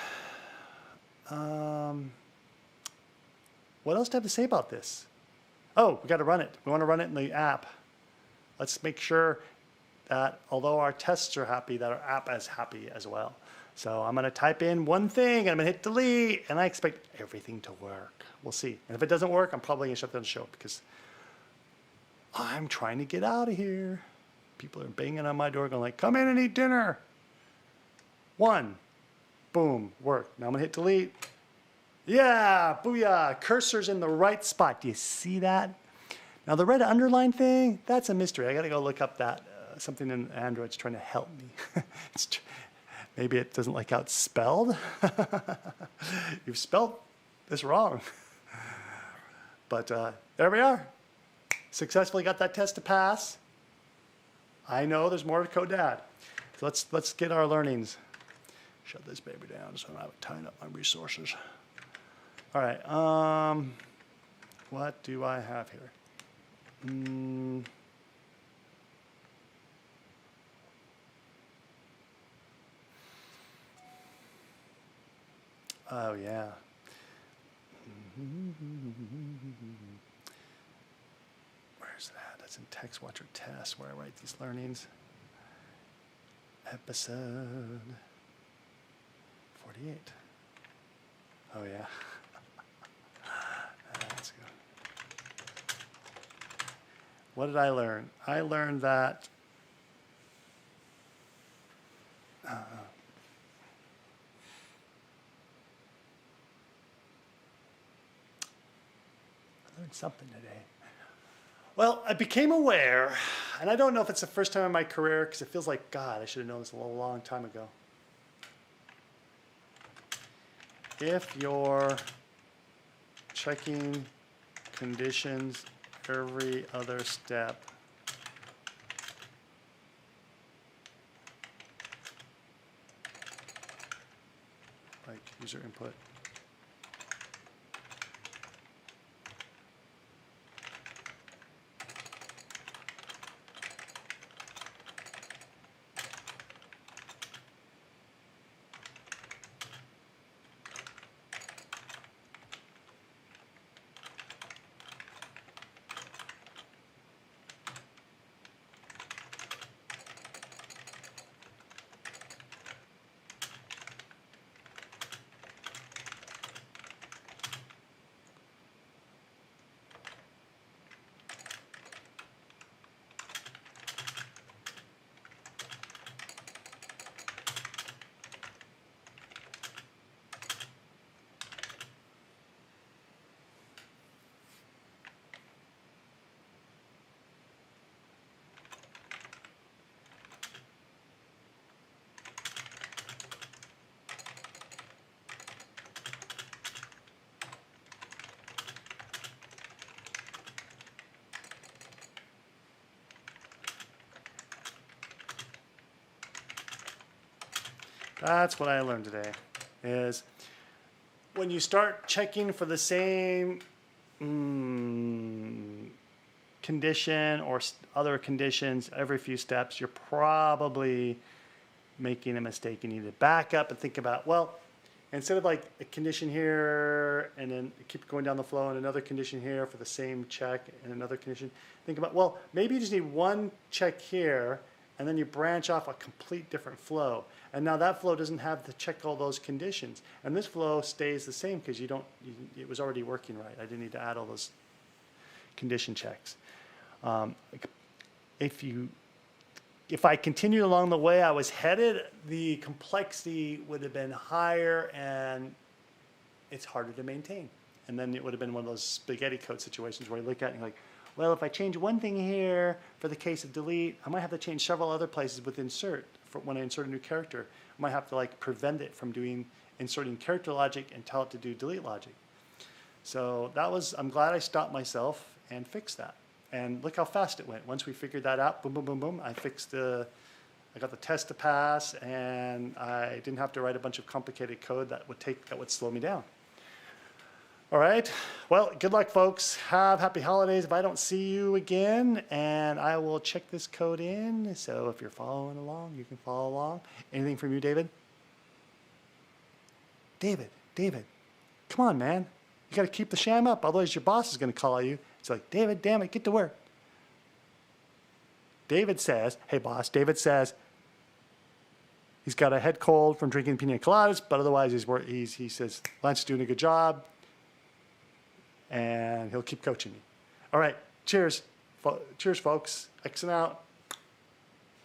what else do I have to say about this? Oh, we got to run it. We want to run it in the app. Let's make sure that although our tests are happy, that our app is happy as well. So I'm going to type in one thing, and I'm going to hit delete, and I expect everything to work. We'll see. And if it doesn't work, I'm probably going to shut down the show because I'm trying to get out of here. People are banging on my door going like, come in and eat dinner. One. Boom. Work. Now I'm going to hit delete. Yeah. Booyah. Cursor's in the right spot. Do you see that? Now the red underline thing, that's a mystery. I got to go look up that. Something in Android's trying to help me. Maybe it doesn't like how it's spelled. You've spelled this wrong. But there we are. Successfully got that test to pass. I know there's more to code to add. So let's get our learnings. Shut this baby down so I'm not tying up my resources. All right. What do I have here? Oh, yeah. Where's that? That's in Text Watcher Test where I write these learnings. Episode 48. Oh, yeah. Let's go. What did I learn? I learned that I learned something today. Well, I became aware, and I don't know if it's the first time in my career because it feels like, God, I should have known this a long time ago. If you're checking conditions every other step, like user input, that's what I learned today, is when you start checking for the same condition or other conditions every few steps, you're probably making a mistake. You need to back up and think about, well, instead of like a condition here and then keep going down the flow and another condition here for the same check and another condition, think about, well, maybe you just need one check here and then you branch off a complete different flow. And now that flow doesn't have to check all those conditions. And this flow stays the same because it was already working right. I didn't need to add all those condition checks. If I continued along the way I was headed, the complexity would have been higher and it's harder to maintain. And then it would have been one of those spaghetti code situations where you look at it and you're like, well, if I change one thing here for the case of delete, I might have to change several other places with insert. For when I insert a new character, I might have to like prevent it from inserting character logic and tell it to do delete logic. So I'm glad I stopped myself and fixed that. And look how fast it went. Once we figured that out, boom, boom, boom, boom, I got the test to pass, and I didn't have to write a bunch of complicated code that would slow me down. All right. Well, good luck, folks. Have happy holidays if I don't see you again, and I will check this code in. So if you're following along, you can follow along. Anything from you, David? David, come on, man. You got to keep the sham up, otherwise your boss is going to call you. It's like, David, damn it, get to work. David says, hey boss, David says he's got a head cold from drinking pina coladas, but otherwise he says, Lance doing a good job, and he'll keep coaching me. All right, cheers. Cheers, folks. Xing out.